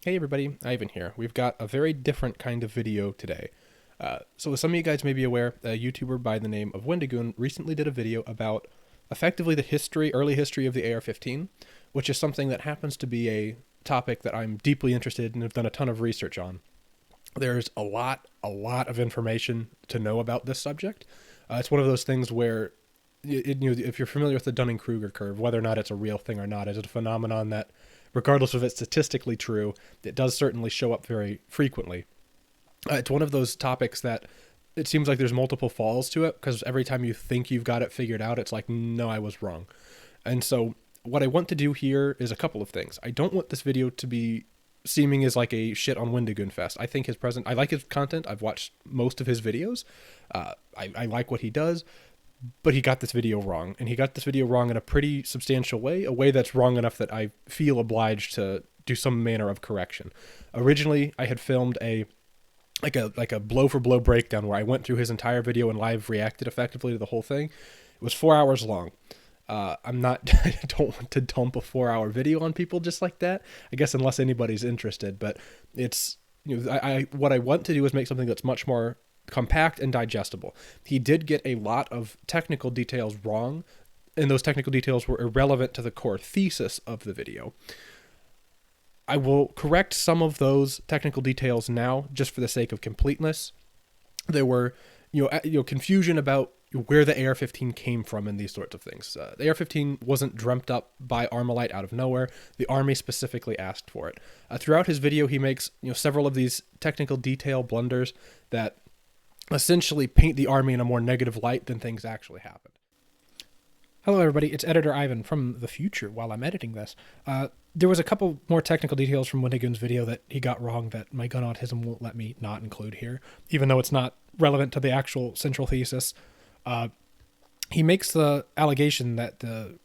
Hey everybody, Ivan here. We've got a very different kind of video today. So as some of you guys may be aware, a YouTuber by the name of Wendigoon recently did a video about effectively the early history of the AR-15, which is something that happens to be a topic that I'm deeply interested in and have done a ton of research on. There's a lot of information to know about this subject. It's one of those things where, if you're familiar with the Dunning-Kruger curve, whether or not it's a real thing or not, is it a phenomenon that, regardless of it's statistically true, it does certainly show up very frequently. It's one of those topics that it seems like there's multiple falls to it, because every time you think you've got it figured out, it's like, no, I was wrong. And so what I want to do here is a couple of things. I don't want this video to be seeming as like a shit on Wendigoon Fest. I like his content. I've watched most of his videos. I like what he does, but he got this video wrong, and he got this video wrong in a pretty substantial way, a way that's wrong enough that I feel obliged to do some manner of correction. Originally, I had filmed a blow for blow breakdown where I went through his entire video and live reacted effectively to the whole thing. It was 4 hours long. I don't want to dump a 4-hour video on people just like that, I guess, unless anybody's interested, but it's, what I want to do is make something that's much more compact and digestible. He did get a lot of technical details wrong, and those technical details were irrelevant to the core thesis of the video. I will correct some of those technical details now, just for the sake of completeness. There were, confusion about where the AR-15 came from and these sorts of things. The AR-15 wasn't dreamt up by Armalite out of nowhere. The Army specifically asked for it. Throughout his video, he makes several of these technical detail blunders that essentially paint the Army in a more negative light than things actually happened. Hello everybody, it's Editor Ivan from the future while I'm editing this. There was a couple more technical details from Wendigoon's video that he got wrong that my gun autism won't let me not include here, even though it's not relevant to the actual central thesis. He makes the allegation that the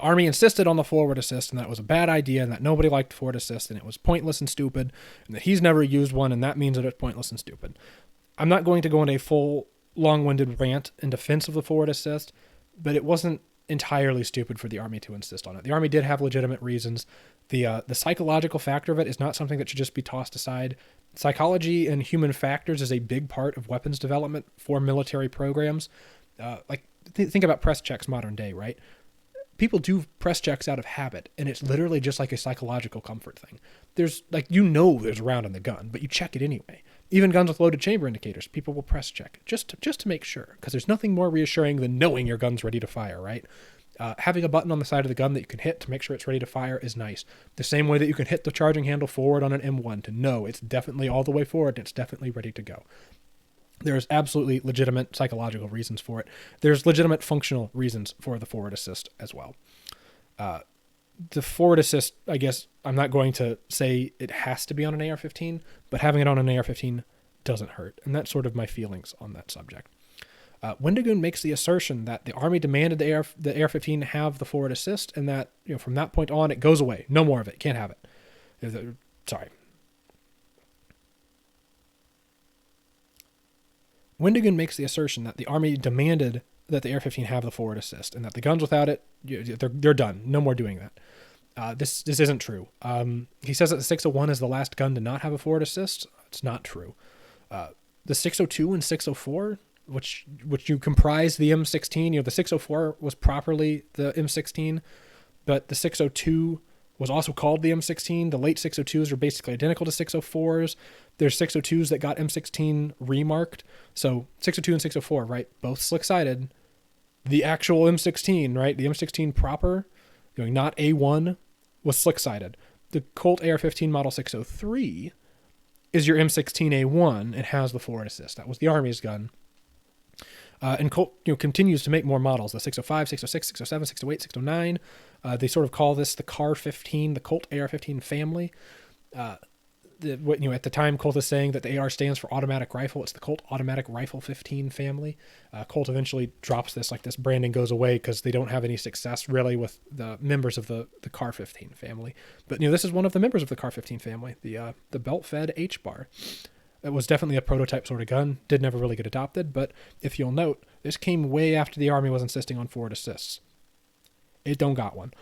Army insisted on the forward assist, and that was a bad idea, and that nobody liked forward assist, and it was pointless and stupid, and that he's never used one, and that means that it's pointless and stupid. I'm not going to go into a full, long-winded rant in defense of the forward assist, but it wasn't entirely stupid for the Army to insist on it. The Army did have legitimate reasons. The psychological factor of it is not something that should just be tossed aside. Psychology and human factors is a big part of weapons development for military programs. Think about press checks modern day, right? People do press checks out of habit, and it's literally just like a psychological comfort thing. There's there's a round in the gun, but you check it anyway. Even guns with loaded chamber indicators, people will press check just to make sure, because there's nothing more reassuring than knowing your gun's ready to fire, right? Having a button on the side of the gun that you can hit to make sure it's ready to fire is nice. The same way that you can hit the charging handle forward on an M1 to know it's definitely all the way forward and it's definitely ready to go. There's absolutely legitimate psychological reasons for it. There's legitimate functional reasons for the forward assist as well. The forward assist, I guess, I'm not going to say it has to be on an AR-15, but having it on an AR-15 doesn't hurt. And that's sort of my feelings on that subject. Wendigoon makes the assertion that the Army demanded the AR-15 have the forward assist, and that from that point on it goes away. No more of it. Can't have it. Sorry. Wendigoon makes the assertion that the Army demanded that the AR-15 have the forward assist, and that the guns without it, they're done. No more doing that. This isn't true. He says that the 601 is the last gun to not have a forward assist. It's not true. The 602 and 604, which you comprise the M16, the 604 was properly the M16, but the 602 was also called the M16. The late 602s are basically identical to 604s. There's 602s that got M16 remarked. So 602 and 604, right? Both slick-sided. The actual M16, right? The M16 proper, not A1, was slick-sided. The Colt AR-15 Model 603 is your M16A1 and has the forward assist. That was the Army's gun. And Colt continues to make more models, the 605, 606, 607, 608, 609. They sort of call this the CAR 15, the Colt AR-15 family. At the time, Colt is saying that the AR stands for automatic rifle. It's the Colt Automatic Rifle 15 family. Colt eventually drops this, this branding goes away because they don't have any success really with the members of the CAR 15 family. But this is one of the members of the CAR 15 family, the belt-fed H-bar. It was definitely a prototype sort of gun, did never really get adopted, but if you'll note, this came way after the Army was insisting on forward assists. It don't got one.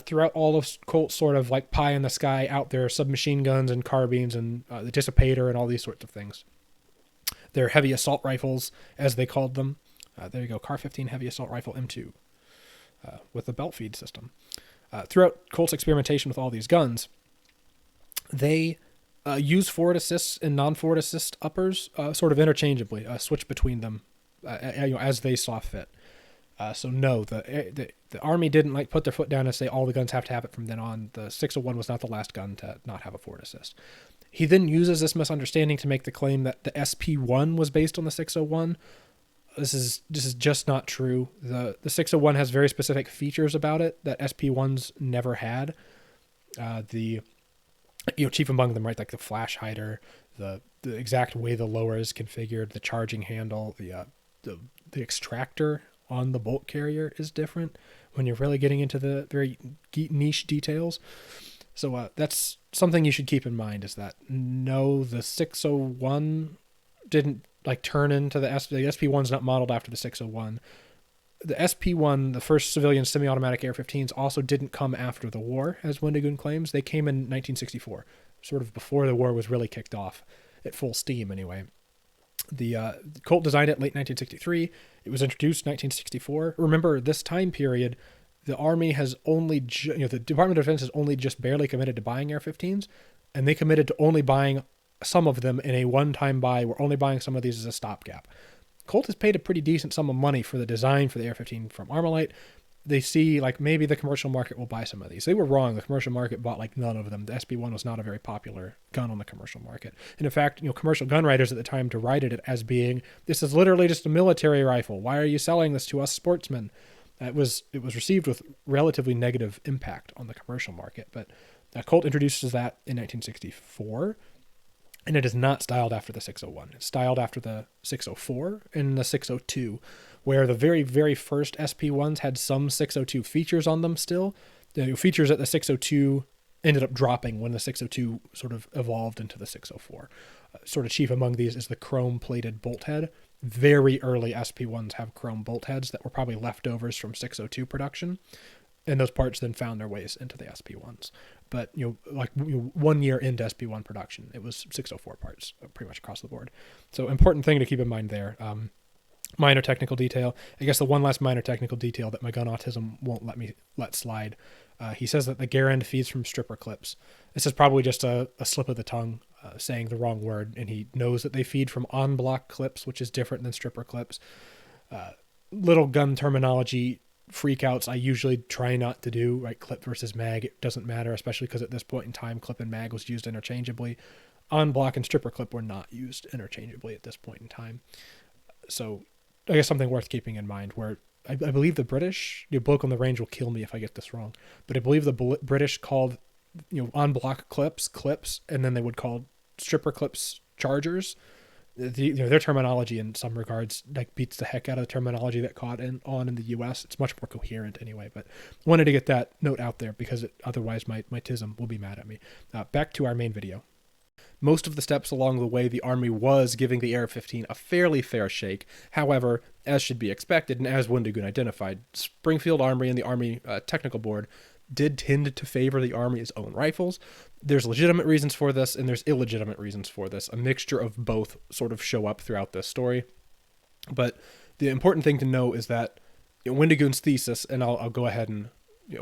Throughout all of Colt's sort of like pie in the sky out there, submachine guns and carbines and the dissipator and all these sorts of things. Their heavy assault rifles, as they called them. There you go, Car 15 Heavy Assault Rifle M2 with the belt feed system. Throughout Colt's experimentation with all these guns, they use forward assists and non-forward assist uppers sort of interchangeably, switch between them as they saw fit. So no, the Army didn't like put their foot down and say all the guns have to have it from then on. The 601 was not the last gun to not have a forward assist. He then uses this misunderstanding to make the claim that the SP1 was based on the 601. This is just not true. The 601 has very specific features about it that SP1s never had. Chief among them, right? Like the flash hider, the exact way the lower is configured, the charging handle, the extractor on the bolt carrier is different when you're really getting into the very niche details. So that's something you should keep in mind, is that no, the 601 didn't like turn into the SP1's not modeled after the 601. The SP1, the first civilian semi-automatic AR-15s, also didn't come after the war, as Wendigoon claims. They came in 1964, sort of before the war was really kicked off, at full steam anyway. The Colt designed it late 1963. It was introduced 1964. Remember, this time period, the Army has only, the Department of Defense has only just barely committed to buying AR-15s, and they committed to only buying some of them in a one-time buy. We're only buying some of these as a stopgap. Colt has paid a pretty decent sum of money for the design for the AR-15 from Armalite. They see like maybe the commercial market will buy some of these. They were wrong. The commercial market bought like none of them. The SP1 was not a very popular gun on the commercial market. And in fact, commercial gun writers at the time derided it as being, this is literally just a military rifle. Why are you selling this to us sportsmen? It was received with relatively negative impact on the commercial market. But Colt introduces that in 1964. And it is not styled after the 601. It's styled after the 604 and the 602, where the very, very first SP1s had some 602 features on them still. The features that the 602 ended up dropping when the 602 sort of evolved into the 604. Sort of chief among these is the chrome-plated bolt head. Very early SP1s have chrome bolt heads that were probably leftovers from 602 production. And those parts then found their ways into the SP1s. But, 1 year into SP1 production, it was 604 parts pretty much across the board. So important thing to keep in mind there. Minor technical detail. I guess the one last minor technical detail that my gun autism won't let slide. He says that the gear end feeds from stripper clips. This is probably just a slip of the tongue saying the wrong word. And he knows that they feed from on-block clips, which is different than stripper clips. Little gun terminology freakouts I usually try not to do, right? Clip versus mag, it doesn't matter, especially because at this point in time, clip and mag was used interchangeably. On block and stripper clip were not used interchangeably at this point in time. So I guess something worth keeping in mind, where I believe the British, bloke on the range will kill me if I get this wrong, but I believe the British called on block clips, and then they would call stripper clips chargers. Their terminology in some regards like beats the heck out of the terminology that caught on in the US. It's much more coherent anyway, but wanted to get that note out there because otherwise my TISM will be mad at me. Back to our main video. Most of the steps along the way, the Army was giving the AR-15 a fairly fair shake. However, as should be expected, and as Wendigoon identified, Springfield Armory and the Army Technical Board did tend to favor the Army's own rifles. There's legitimate reasons for this, and there's illegitimate reasons for this. A mixture of both sort of show up throughout this story. But the important thing to know is that Wendigoon's thesis, and I'll go ahead and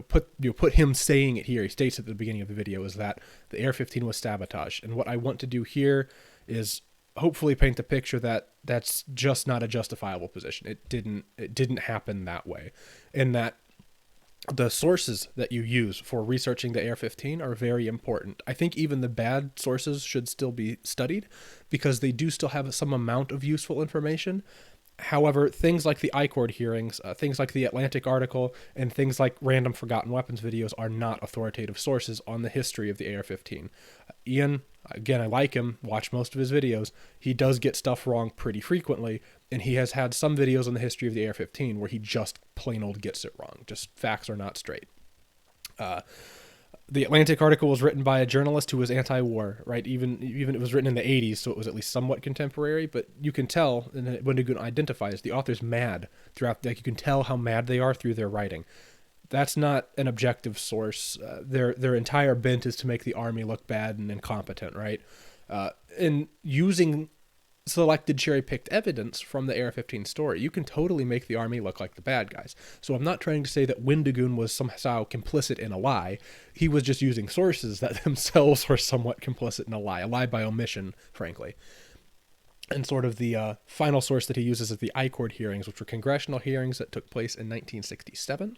put him saying it here. He states at the beginning of the video is that the AR-15 was sabotage. And what I want to do here is hopefully paint the picture that that's just not a justifiable position. It didn't happen that way, and that the sources that you use for researching the AR-15 are very important. I think even the bad sources should still be studied because they do still have some amount of useful information. However, things like the I-Cord hearings, things like the Atlantic article, and things like random forgotten weapons videos are not authoritative sources on the history of the AR-15. Ian, again, I like him, watch most of his videos. He does get stuff wrong pretty frequently, and he has had some videos on the history of the AR-15 where he just plain old gets it wrong. Just facts are not straight. The Atlantic article was written by a journalist who was anti-war, right? Even it was written in the 80s, so it was at least somewhat contemporary, but you can tell, and Wendigoon identifies, the author's mad throughout, like you can tell how mad they are through their writing. That's not an objective source. Their entire bent is to make the Army look bad and incompetent, right? And using selected cherry-picked evidence from the AR-15 story, you can totally make the Army look like the bad guys. So I'm not trying to say that Wendigoon was somehow complicit in a lie. He was just using sources that themselves were somewhat complicit in a lie by omission, frankly. And sort of the final source that he uses is the I-Court hearings, which were congressional hearings that took place in 1967.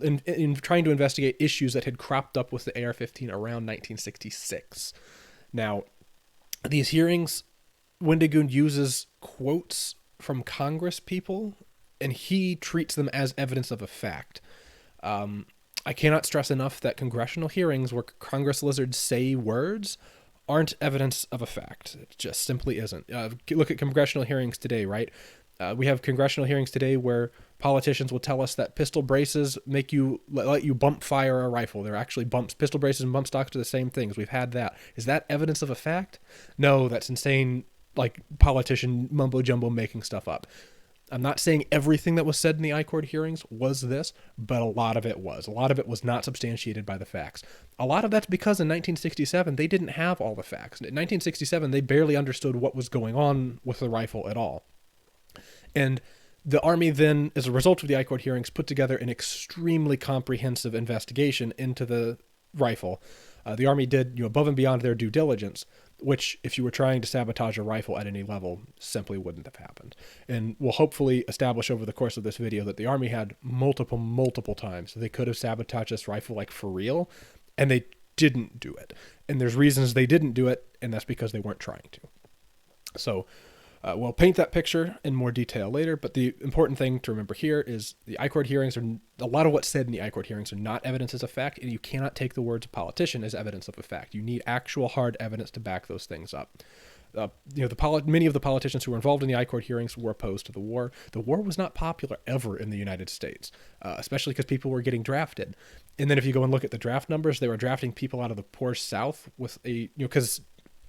In trying to investigate issues that had cropped up with the AR-15 around 1966. Now, these hearings, Wendigoon uses quotes from Congress people, and he treats them as evidence of a fact. I cannot stress enough that congressional hearings where Congress lizards say words aren't evidence of a fact. It just simply isn't. Look at congressional hearings today, right? We have congressional hearings today where politicians will tell us that pistol braces let you bump fire a rifle. They're actually pistol braces and bump stocks are the same things. We've had that. Is that evidence of a fact? No, that's insane, like politician mumbo jumbo making stuff up. I'm not saying everything that was said in the I-Court hearings was this, but a lot of it was. A lot of it was not substantiated by the facts. A lot of that's because in 1967, they didn't have all the facts. In 1967, they barely understood what was going on with the rifle at all. And the Army then, as a result of the I-Court hearings, put together an extremely comprehensive investigation into the rifle. The Army did above and beyond their due diligence, which, if you were trying to sabotage a rifle at any level, simply wouldn't have happened. And we'll hopefully establish over the course of this video that the Army had multiple times they could have sabotaged this rifle, like for real, and they didn't do it. And there's reasons they didn't do it, and that's because they weren't trying to. So we'll paint that picture in more detail later, but the important thing to remember here is the I-Court hearings a lot of what's said in the I-Court hearings are not evidence as a fact, and you cannot take the words of a politician as evidence of a fact. You need actual hard evidence to back those things up. Many of the politicians who were involved in the I-Court hearings were opposed to the war. The war was not popular ever in the United States, especially because people were getting drafted. And then if you go and look at the draft numbers, they were drafting people out of the poor South with because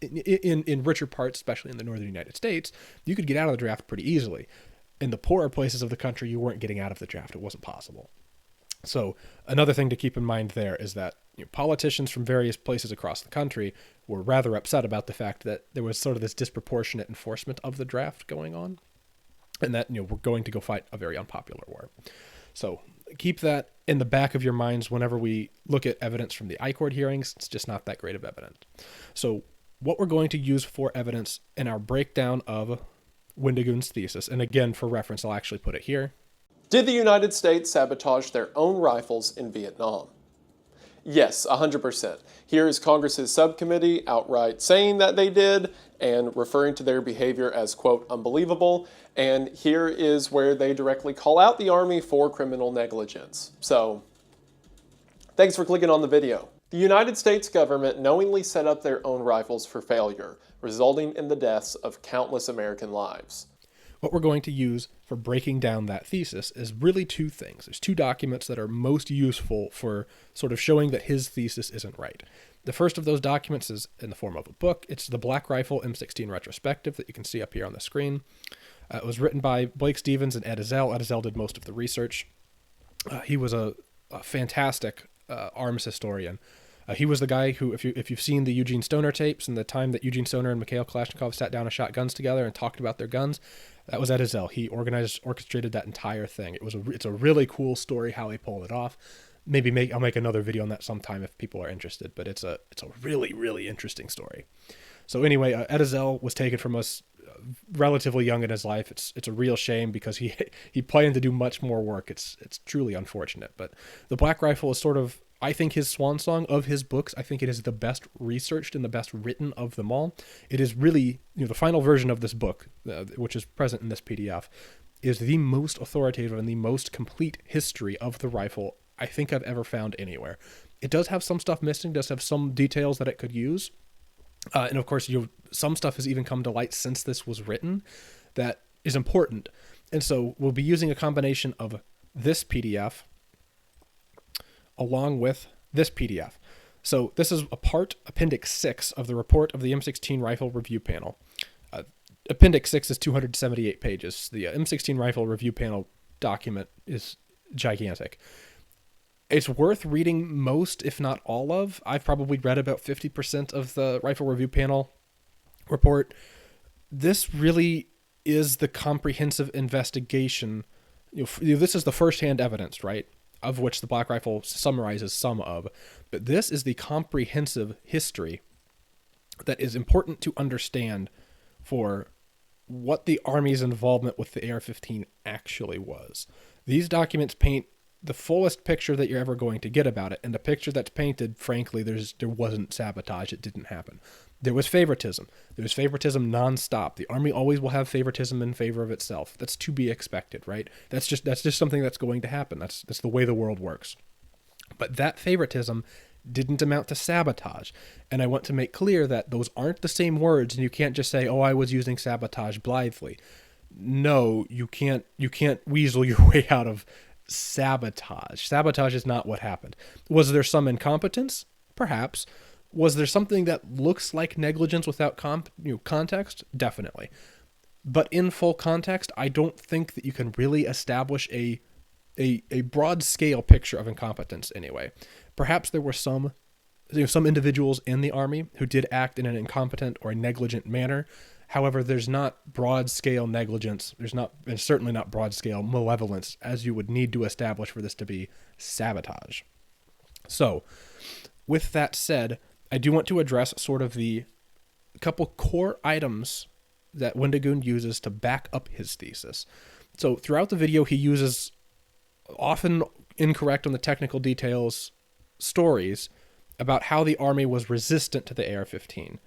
in richer parts, especially in the northern United States, you could get out of the draft pretty easily. In the poorer places of the country, you weren't getting out of the draft. It wasn't possible. So another thing to keep in mind there is that politicians from various places across the country were rather upset about the fact that there was sort of this disproportionate enforcement of the draft going on, and that we're going to go fight a very unpopular war. So keep that in the back of your minds whenever we look at evidence from the I-Court hearings. It's just not that great of evidence. So what we're going to use for evidence in our breakdown of Wendigoon's thesis, and again, for reference, I'll actually put it here. Did the United States sabotage their own rifles in Vietnam? Yes, 100%. Here is Congress's subcommittee outright saying that they did and referring to their behavior as, quote, unbelievable. And here is where they directly call out the Army for criminal negligence. So, thanks for clicking on the video. The United States government knowingly set up their own rifles for failure, resulting in the deaths of countless American lives. What we're going to use for breaking down that thesis is really two things. There's two documents that are most useful for sort of showing that his thesis isn't right. The first of those documents is in the form of a book. It's the Black Rifle M16 Retrospective that you can see up here on the screen. It was written by Blake Stevens and Ed Ezell. Ed Ezell did most of the research. He was a fantastic arms historian. He was the guy who, if you've seen the Eugene Stoner tapes and the time that Eugene Stoner and Mikhail Kalashnikov sat down and shot guns together and talked about their guns, that was Ed Ezell. He orchestrated that entire thing. It's a really cool story how he pulled it off. I'll make another video on that sometime if people are interested, but it's a really, really interesting story. So anyway, Ed Ezell was taken from us relatively young in his life. It's a real shame because he planned to do much more work. It's truly unfortunate, but the Black Rifle is sort of, I think, his swan song of his books. I think it is the best researched and the best written of them all. It is really, the final version of this book, which is present in this PDF, is the most authoritative and the most complete history of the rifle I think I've ever found anywhere. It does have some stuff missing, does have some details that it could use. And of course, some stuff has even come to light since this was written that is important. And so we'll be using a combination of this PDF along with this PDF. So this is Appendix 6 of the report of the M16 Rifle Review Panel. Appendix 6 is 278 pages. The M16 Rifle Review Panel document is gigantic. It's worth reading most, if not all of. I've probably read about 50% of the Rifle Review Panel report. This really is the comprehensive investigation. This is the first-hand evidence, right, of which the Black Rifle summarizes some of. But this is the comprehensive history that is important to understand for what the Army's involvement with the AR-15 actually was. These documents paint the fullest picture that you're ever going to get about it, and the picture that's painted, frankly, there wasn't sabotage. It didn't happen. There was favoritism. There was favoritism nonstop. The Army always will have favoritism in favor of itself. That's to be expected, right? That's just something that's going to happen. That's the way the world works. But that favoritism didn't amount to sabotage. And I want to make clear that those aren't the same words, and you can't just say, oh, I was using sabotage blithely. No, you can't weasel your way out of sabotage. Sabotage is not what happened. Was there some incompetence? Perhaps. Was there something that looks like negligence without context? Definitely. But in full context, I don't think that you can really establish a broad scale picture of incompetence anyway. Perhaps there were some individuals in the Army who did act in an incompetent or a negligent manner. However, there's not broad scale negligence. There's certainly not broad scale malevolence as you would need to establish for this to be sabotage. So, with that said, I do want to address sort of the couple core items that Wendigoon uses to back up his thesis. So throughout the video, he uses often incorrect on the technical details stories about how the Army was resistant to the AR-15.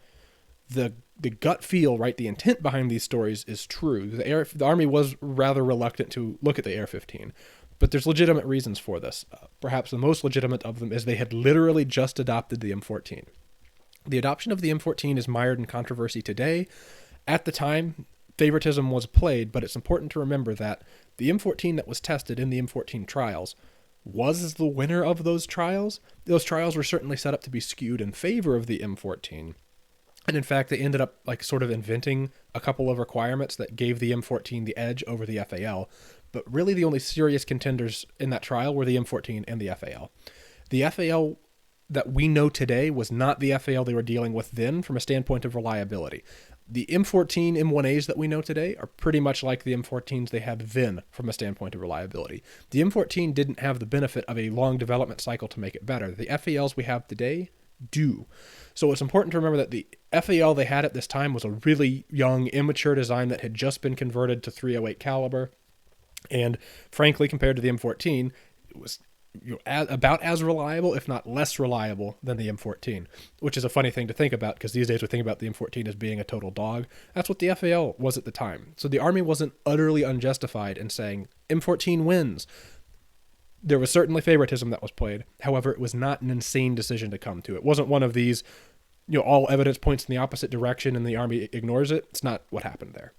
The gut feel, right, the intent behind these stories is true. The Army was rather reluctant to look at the AR-15, but there's legitimate reasons for this. Perhaps the most legitimate of them is they had literally just adopted the M14. The adoption of the M14 is mired in controversy today. At the time, favoritism was played, but it's important to remember that the M14 that was tested in the M14 trials was the winner of those trials. Those trials were certainly set up to be skewed in favor of the M14. And in fact, they ended up sort of inventing a couple of requirements that gave the M14 the edge over the FAL. But really the only serious contenders in that trial were the M14 and the FAL. The FAL that we know today was not the FAL they were dealing with then from a standpoint of reliability. The M14 M1As that we know today are pretty much like the M14s they had then from a standpoint of reliability. The M14 didn't have the benefit of a long development cycle to make it better. The FALs we have today do. So it's important to remember that the FAL they had at this time was a really young, immature design that had just been converted to .308 caliber. And frankly, compared to the M14, it was about as reliable, if not less reliable, than the M14, which is a funny thing to think about because these days we think about the M14 as being a total dog. That's what the FAL was at the time. So the Army wasn't utterly unjustified in saying M14 wins. There was certainly favoritism that was played. However, it was not an insane decision to come to. It wasn't one of these, all evidence points in the opposite direction and the Army ignores it. It's not what happened there.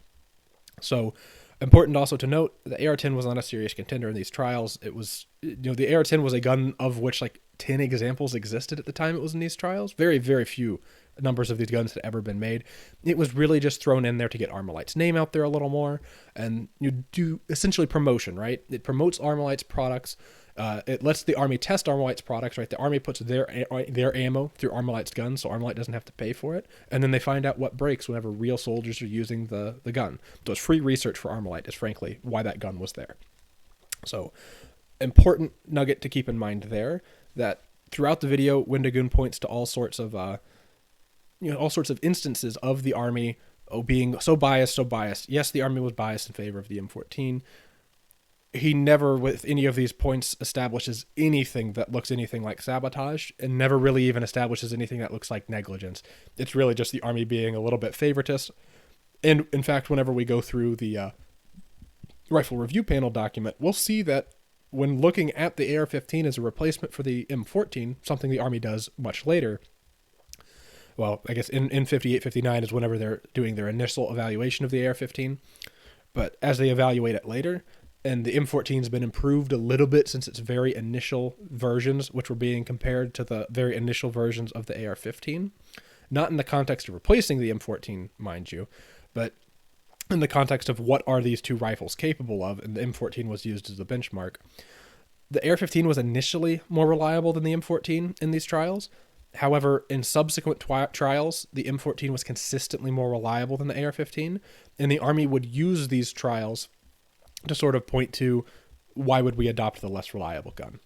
So important also to note, the AR-10 was not a serious contender in these trials. It was, the AR-10 was a gun of which 10 examples existed at the time it was in these trials. Very, very few numbers of these guns had ever been made. It was really just thrown in there to get Armalite's name out there a little more. And you do essentially promotion, right? It promotes Armalite's products. It lets the Army test Armalite's products, right? The Army puts their ammo through Armalite's guns, so Armalite doesn't have to pay for it. And then they find out what breaks whenever real soldiers are using the gun. So it's free research for Armalite is frankly why that gun was there. So important nugget to keep in mind there, that throughout the video, Wendigoon points to all sorts of instances of the Army being so biased. Yes, the Army was biased in favor of the M14. He never, with any of these points, establishes anything that looks anything like sabotage, and never really even establishes anything that looks like negligence. It's really just the Army being a little bit favoritist. And in fact, whenever we go through the Rifle Review Panel document, we'll see that when looking at the AR-15 as a replacement for the M14, something the Army does much later, well, I guess in 58, 59 is whenever they're doing their initial evaluation of the AR-15, but as they evaluate it later, and the M14 has been improved a little bit since its very initial versions, which were being compared to the very initial versions of the AR-15, not in the context of replacing the M14, mind you, but in the context of what are these two rifles capable of, and the M14 was used as a benchmark. The AR-15 was initially more reliable than the M14 in these trials. However, in subsequent trials, the M14 was consistently more reliable than the AR-15, and the Army would use these trials to sort of point to why would we adopt the less reliable gun.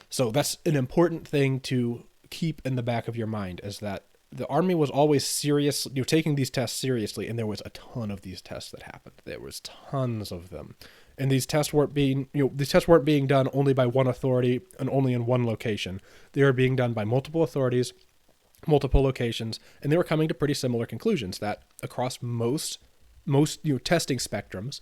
So that's an important thing to keep in the back of your mind, is that the Army was always serious, taking these tests seriously, and there was a ton of these tests that happened. There was tons of them. And these tests weren't being done only by one authority and only in one location. They were being done by multiple authorities, multiple locations, and they were coming to pretty similar conclusions that across most testing spectrums,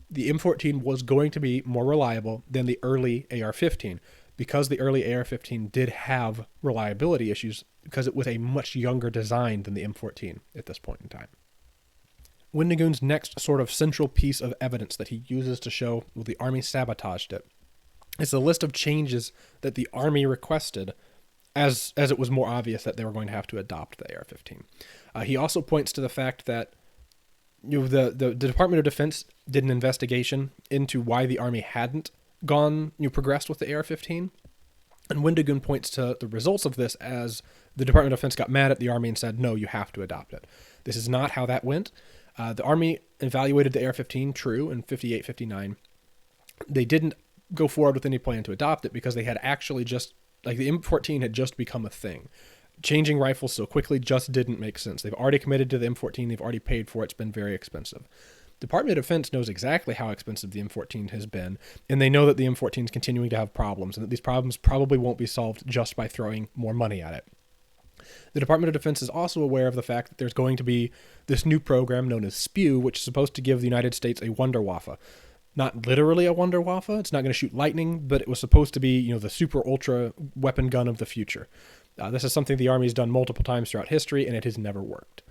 the M14 was going to be more reliable than the early AR-15, because the early AR-15 did have reliability issues because it was a much younger design than the M14 at this point in time. Wendigoon's next sort of central piece of evidence that he uses to show the Army sabotaged it is a list of changes that the Army requested as it was more obvious that they were going to have to adopt the AR-15. He also points to the fact that the Department of Defense did an investigation into why the Army hadn't progressed with the AR-15. And Wendigoon points to the results of this as the Department of Defense got mad at the Army and said, no, you have to adopt it. This is not how that went. The Army evaluated the AR-15 true in 58, 59. They didn't go forward with any plan to adopt it because they had actually just, the M14 had just become a thing. Changing rifles so quickly just didn't make sense. They've already committed to the M14. They've already paid for it. It's been very expensive. Department of Defense knows exactly how expensive the M14 has been, and they know that the M14 is continuing to have problems, and that these problems probably won't be solved just by throwing more money at it. The Department of Defense is also aware of the fact that there's going to be this new program known as SPEW, which is supposed to give the United States a Wunderwaffe. Not literally a Wunderwaffe, it's not going to shoot lightning, but it was supposed to be, the super ultra weapon gun of the future. This is something the Army's done multiple times throughout history, and it has never worked.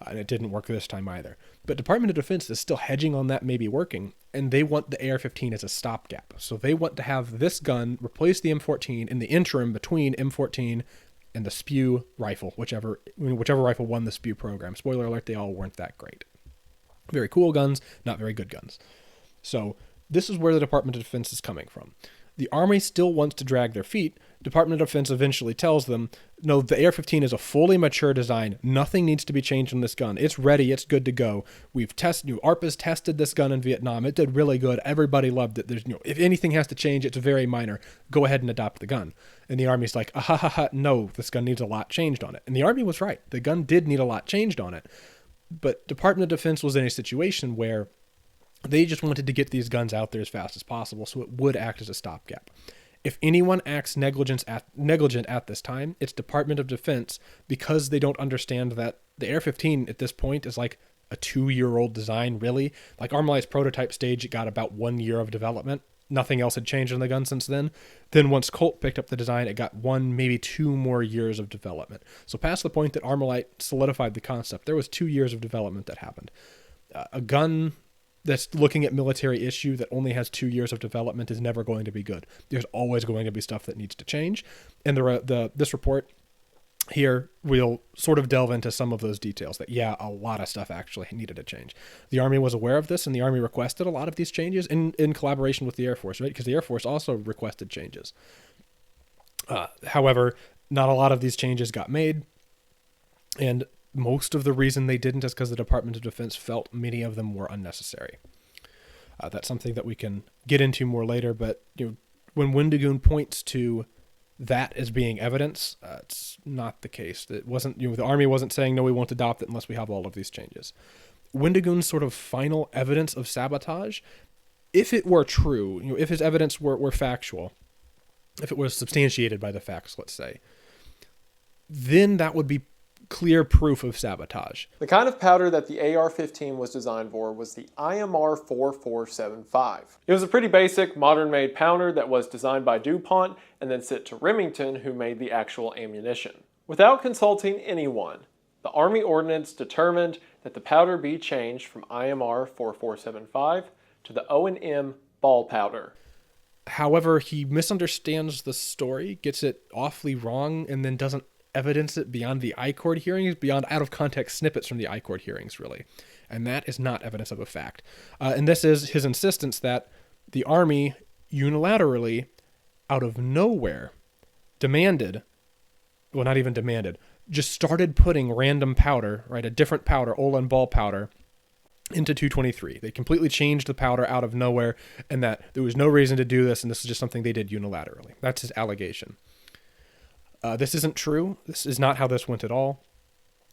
And it didn't work this time either. But Department of Defense is still hedging on that maybe working, and they want the AR-15 as a stopgap. So they want to have this gun replace the M14 in the interim between M14 and the SPEW rifle, whichever rifle won the SPEW program. Spoiler alert, they all weren't that great. Very cool guns, not very good guns. So this is where the Department of Defense is coming from. The Army still wants to drag their feet. Department of Defense eventually tells them, no, the AR-15 is a fully mature design. Nothing needs to be changed on this gun. It's ready. It's good to go. ARPA's tested this gun in Vietnam. It did really good. Everybody loved it. If anything has to change, it's very minor. Go ahead and adopt the gun. And the Army's like, no, this gun needs a lot changed on it. And the Army was right. The gun did need a lot changed on it. But Department of Defense was in a situation where they just wanted to get these guns out there as fast as possible, so it would act as a stopgap. If anyone acts negligent at this time, it's Department of Defense, because they don't understand that the AR-15 at this point is like a 2-year-old design, really. Like Armalight's prototype stage, it got about 1 year of development. Nothing else had changed on the gun since then. Then once Colt picked up the design, it got 1, maybe 2 more years of development. So past the point that Armalite solidified the concept, there was 2 years of development that happened. A gun that's looking at military issue that only has 2 years of development is never going to be good. There's always going to be stuff that needs to change. And this report here will sort of delve into some of those details that, a lot of stuff actually needed to change. The Army was aware of this, and the Army requested a lot of these changes in collaboration with the Air Force, right? Because the Air Force also requested changes. However, not a lot of these changes got made, and most of the reason they didn't is because the Department of Defense felt many of them were unnecessary. That's something that we can get into more later, but when Wendigoon points to that as being evidence, it's not the case. It wasn't, the Army wasn't saying, no, we won't adopt it unless we have all of these changes. Wendigoon's sort of final evidence of sabotage, if it were true, if his evidence were factual, if it was substantiated by the facts, let's say, then that would be clear proof of sabotage. The kind of powder that the AR-15 was designed for was the IMR4475. It was a pretty basic, modern-made powder that was designed by DuPont and then sent to Remington, who made the actual ammunition. Without consulting anyone, the Army Ordnance determined that the powder be changed from IMR4475 to the O&M ball powder. However, he misunderstands the story, gets it awfully wrong, and then doesn't evidence it beyond the I-Court hearings, beyond out-of-context snippets from the I-Court hearings, really. And that is not evidence of a fact. And this is his insistence that the Army unilaterally out of nowhere demanded, well, not even demanded, just started putting random powder, right, a different powder, Olin ball powder, into 223. They completely changed the powder out of nowhere, and that there was no reason to do this, and this is just something they did unilaterally. That's his allegation. This isn't true. This is not how this went at all.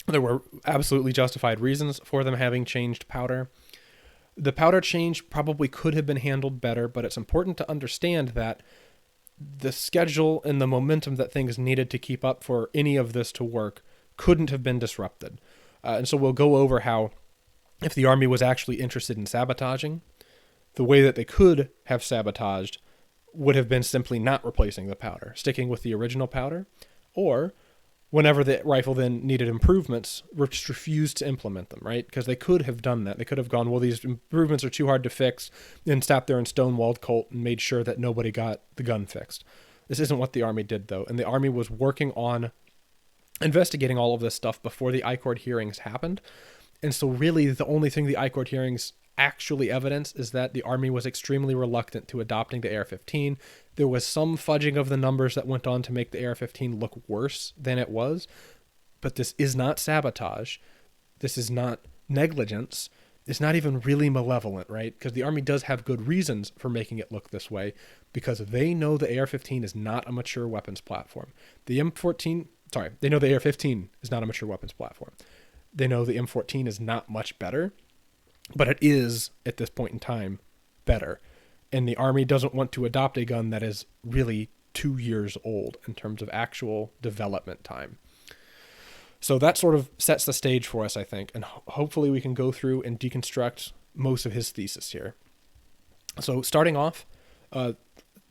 There were absolutely justified reasons for them having changed powder. The powder change probably could have been handled better, but it's important to understand that the schedule and the momentum that things needed to keep up for any of this to work couldn't have been disrupted. And so we'll go over how, if the Army was actually interested in sabotaging, the way that they could have sabotaged would have been simply not replacing the powder, sticking with the original powder, or whenever the rifle then needed improvements, just refused to implement them, right? Because they could have done that. They could have gone, well, these improvements are too hard to fix, and sat there and stonewalled Colt and made sure that nobody got the gun fixed. This isn't what the Army did, though, and the Army was working on investigating all of this stuff before the I-Court hearings happened. And so really the only thing the I-Court hearings actually evidence is that the Army was extremely reluctant to adopting the AR-15. There was some fudging of the numbers that went on to make the AR-15 look worse than it was, but this is not sabotage. This is not negligence. It's not even really malevolent, right? Because the Army does have good reasons for making it look this way, because they know the AR-15 is not a mature weapons platform. They know the AR-15 is not a mature weapons platform. They know the M14 is not much better, but it is, at this point in time, better. And the Army doesn't want to adopt a gun that is really 2 years old in terms of actual development time. So that sort of sets the stage for us, I think, and hopefully we can go through and deconstruct most of his thesis here. So starting off,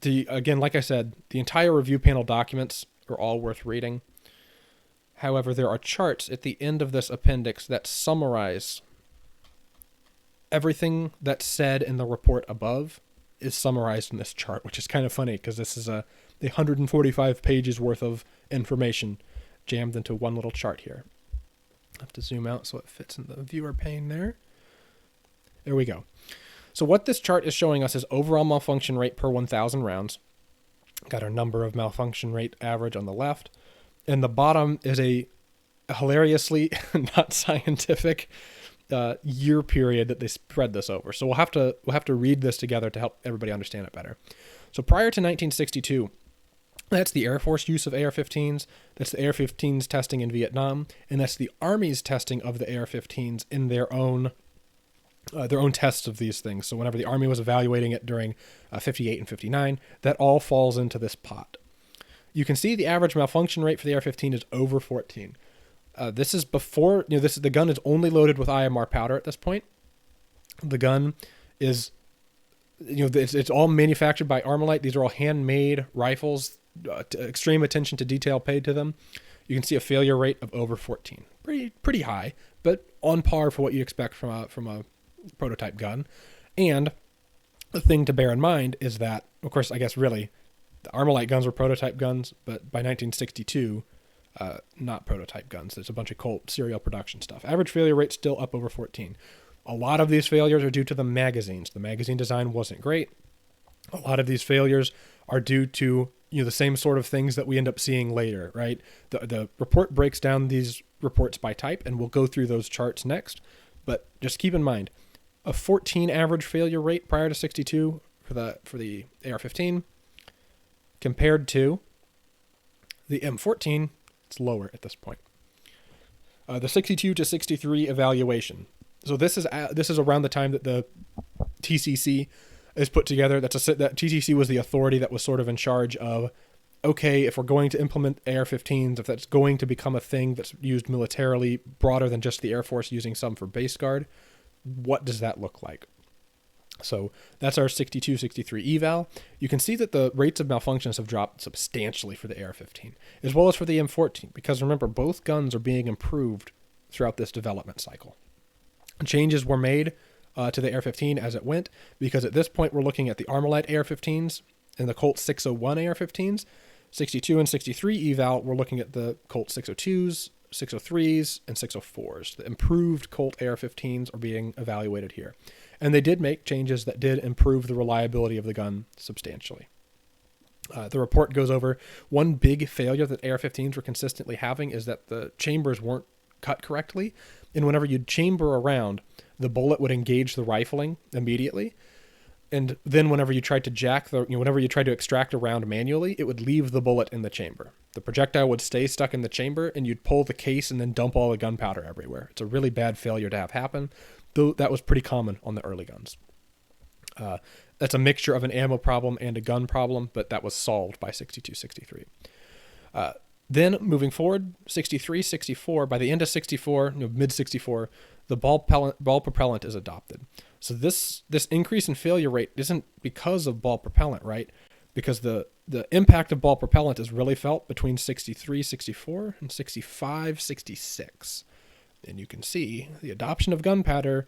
again, like I said, the entire review panel documents are all worth reading. However, there are charts at the end of this appendix that summarize everything that's said in the report above is summarized in this chart, which is kind of funny because this is a 145 pages worth of information jammed into one little chart here. I have to zoom out so it fits in the viewer pane there. There we go. So what this chart is showing us is overall malfunction rate per 1,000 rounds. Got our number of malfunction rate average on the left. And the bottom is a hilariously not scientific year period that they spread this over. So we'll have to read this together to help everybody understand it better. So prior to 1962, that's the Air Force use of AR-15s, that's the AR-15s testing in Vietnam, and that's the Army's testing of the AR-15s in their own tests of these things. So whenever the Army was evaluating it during 58 and 59, that all falls into this pot. You can see the average malfunction rate for the AR-15 is over 14. This is before, the gun is only loaded with IMR powder at this point. The gun is, it's all manufactured by Armalite. These are all handmade rifles, extreme attention to detail paid to them. You can see a failure rate of over 14. Pretty high, but on par for what you expect from a prototype gun. And the thing to bear in mind is that, of course, I guess really, the Armalite guns were prototype guns, but by 1962, not prototype guns. There's a bunch of Colt serial production stuff. Average failure rate still up over 14. A lot of these failures are due to the magazines. The magazine design wasn't great. A lot of these failures are due to the same sort of things that we end up seeing later, right? The report breaks down these reports by type, and we'll go through those charts next. But just keep in mind, a 14 average failure rate prior to 62 for the AR-15 compared to the M14, it's lower at this point. The 62 to 63 evaluation. So this is around the time that the TCC is put together. That TCC was the authority that was sort of in charge of, okay, if we're going to implement AR-15s, if that's going to become a thing that's used militarily broader than just the Air Force using some for base guard, what does that look like? So that's our 62, 63 eval. You can see that the rates of malfunctions have dropped substantially for the AR-15, as well as for the M14, because remember, both guns are being improved throughout this development cycle. Changes were made to the AR-15 as it went, because at this point we're looking at the Armalite AR-15s and the Colt 601 AR-15s. 62 and 63 eval, we're looking at the Colt 602s, 603s, and 604s. The improved Colt AR-15s are being evaluated here. And they did make changes that did improve the reliability of the gun substantially. The report goes over one big failure that AR-15s were consistently having is that the chambers weren't cut correctly. And whenever you'd chamber around, the bullet would engage the rifling immediately. And then whenever you tried to whenever you tried to extract a round manually, it would leave the bullet in the chamber. The projectile would stay stuck in the chamber, and you'd pull the case and then dump all the gunpowder everywhere. It's a really bad failure to have happen, though that was pretty common on the early guns. That's a mixture of an ammo problem and a gun problem, but that was solved by 62, 63. Then moving forward, 63, 64, by the end of 64, mid 64, the ball propellant is adopted. So this increase in failure rate isn't because of ball propellant, right? Because the impact of ball propellant is really felt between 63, 64, and 65, 66. And you can see the adoption of gunpowder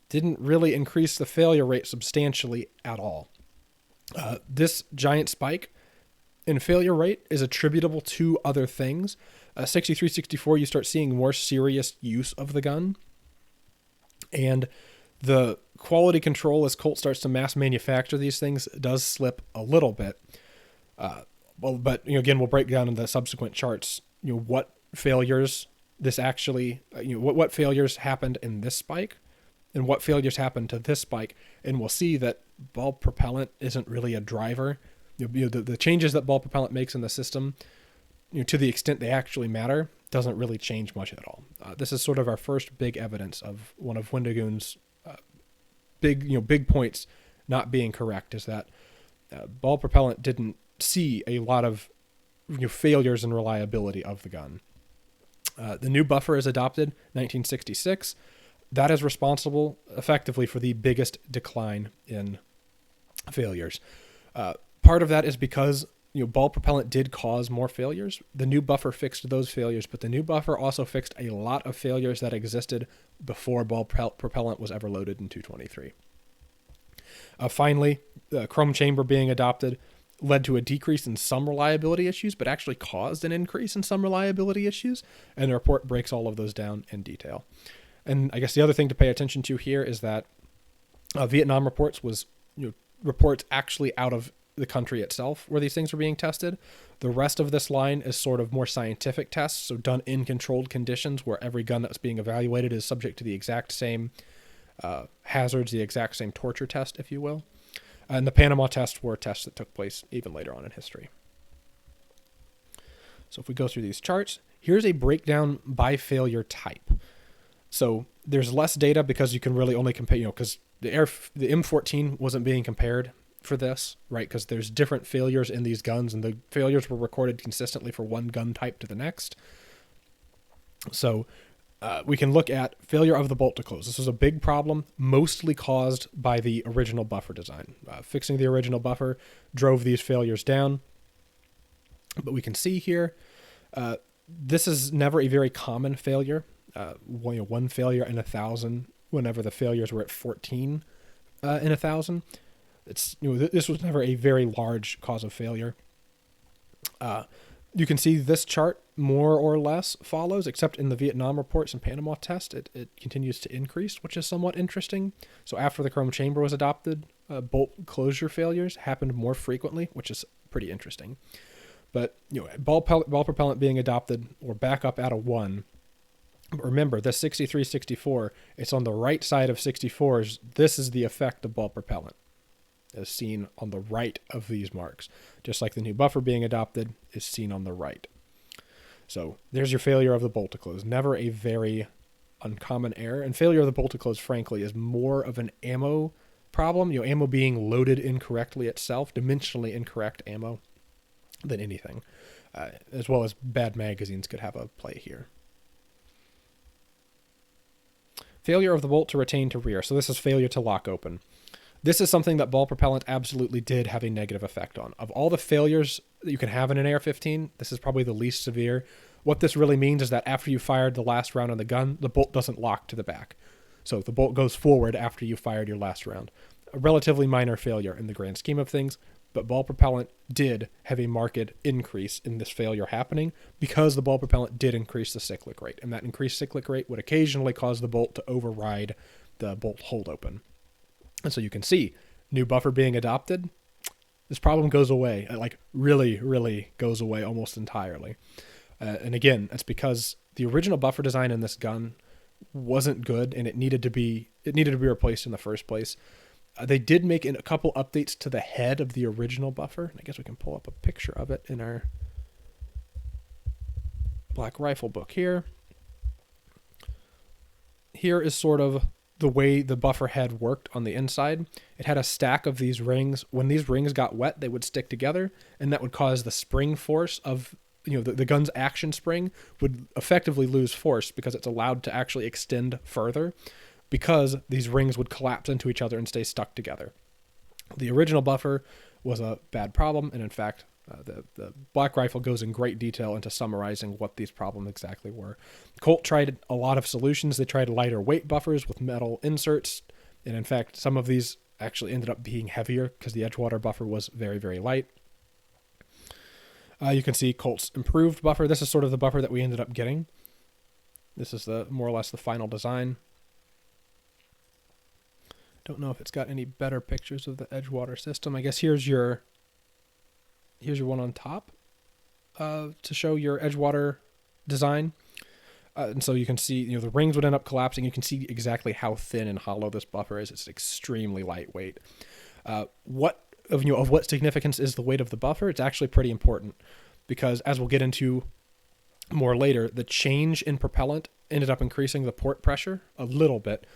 didn't really increase the failure rate substantially at all. This giant spike in failure rate is attributable to other things. 63, 64, you start seeing more serious use of the gun. And the quality control as Colt starts to mass manufacture these things does slip a little bit. But again, we'll break down in the subsequent charts, what failures this actually, what failures happened in this spike and what failures happened to this spike. And we'll see that ball propellant isn't really a driver. The changes that ball propellant makes in the system, to the extent they actually matter, doesn't really change much at all. This is sort of our first big evidence of one of Wendigoon's big points not being correct, is that ball propellant didn't see a lot of failures in reliability of the gun. The new buffer is adopted 1966. That is responsible effectively for the biggest decline in failures. Part of that is because ball propellant did cause more failures. The new buffer fixed those failures, but the new buffer also fixed a lot of failures that existed before ball propellant was ever loaded in 223. Finally, the chrome chamber being adopted led to a decrease in some reliability issues, but actually caused an increase in some reliability issues, and the report breaks all of those down in detail. And I guess the other thing to pay attention to here is that Vietnam reports was reports actually out of the country itself where these things were being tested. The rest of this line is sort of more scientific tests, so done in controlled conditions where every gun that's being evaluated is subject to the exact same hazards, the exact same torture test, if you will. And the Panama tests were tests that took place even later on in history. So if we go through these charts, here's a breakdown by failure type. So there's less data because you can really only compare, because the M14 wasn't being compared for this, right? Because there's different failures in these guns, and the failures were recorded consistently for one gun type to the next. So we can look at failure of the bolt to close. This was a big problem, mostly caused by the original buffer design. Fixing the original buffer drove these failures down. But we can see here, this is never a very common failure. One failure in 1,000, whenever the failures were at 14 in 1,000. It's this was never a very large cause of failure. You can see this chart more or less follows, except in the Vietnam reports and Panama test, it continues to increase, which is somewhat interesting. So after the chrome chamber was adopted, bolt closure failures happened more frequently, which is pretty interesting. But ball propellant being adopted or back up out of 1. Remember, the 63, 64, it's on the right side of 64s. This is the effect of ball propellant, as seen on the right of these marks. Just like the new buffer being adopted is seen on the right. So there's your failure of the bolt to close. Never a very uncommon error. And failure of the bolt to close, frankly, is more of an ammo problem. Ammo being loaded incorrectly itself, dimensionally incorrect ammo, than anything. As well as bad magazines could have a play here. Failure of the bolt to retain to rear. So this is failure to lock open. This is something that ball propellant absolutely did have a negative effect on. Of all the failures that you can have in an AR-15, this is probably the least severe. What this really means is that after you fired the last round on the gun, the bolt doesn't lock to the back. So the bolt goes forward after you fired your last round. A relatively minor failure in the grand scheme of things, but ball propellant did have a marked increase in this failure happening because the ball propellant did increase the cyclic rate, and that increased cyclic rate would occasionally cause the bolt to override the bolt hold open. And so you can see, new buffer being adopted, This problem goes away. It like really, really goes away almost entirely. And again, that's because the original buffer design in this gun wasn't good, and it needed to be replaced in the first place. They did make a couple updates to the head of the original buffer. I guess we can pull up a picture of it in our Black Rifle book here. Here is sort of the way the buffer head worked on the inside. It had a stack of these rings. When these rings got wet, they would stick together, and that would cause the spring force of the gun's action spring would effectively lose force because it's allowed to actually extend further because these rings would collapse into each other and stay stuck together. The original buffer was a bad problem, and in fact, the Black Rifle goes in great detail into summarizing what these problems exactly were. Colt tried a lot of solutions. They tried lighter weight buffers with metal inserts, and in fact, some of these actually ended up being heavier because the Edgewater buffer was very, very light. You can see Colt's improved buffer. This is sort of the buffer that we ended up getting. This is more or less the final design. Don't know if it's got any better pictures of the Edgewater system. I guess here's your one on top to show your Edgewater design. And so you can see, the rings would end up collapsing. You can see exactly how thin and hollow this buffer is. It's extremely lightweight. Of what significance is the weight of the buffer? It's actually pretty important because, as we'll get into more later, the change in propellant ended up increasing the port pressure a little bit.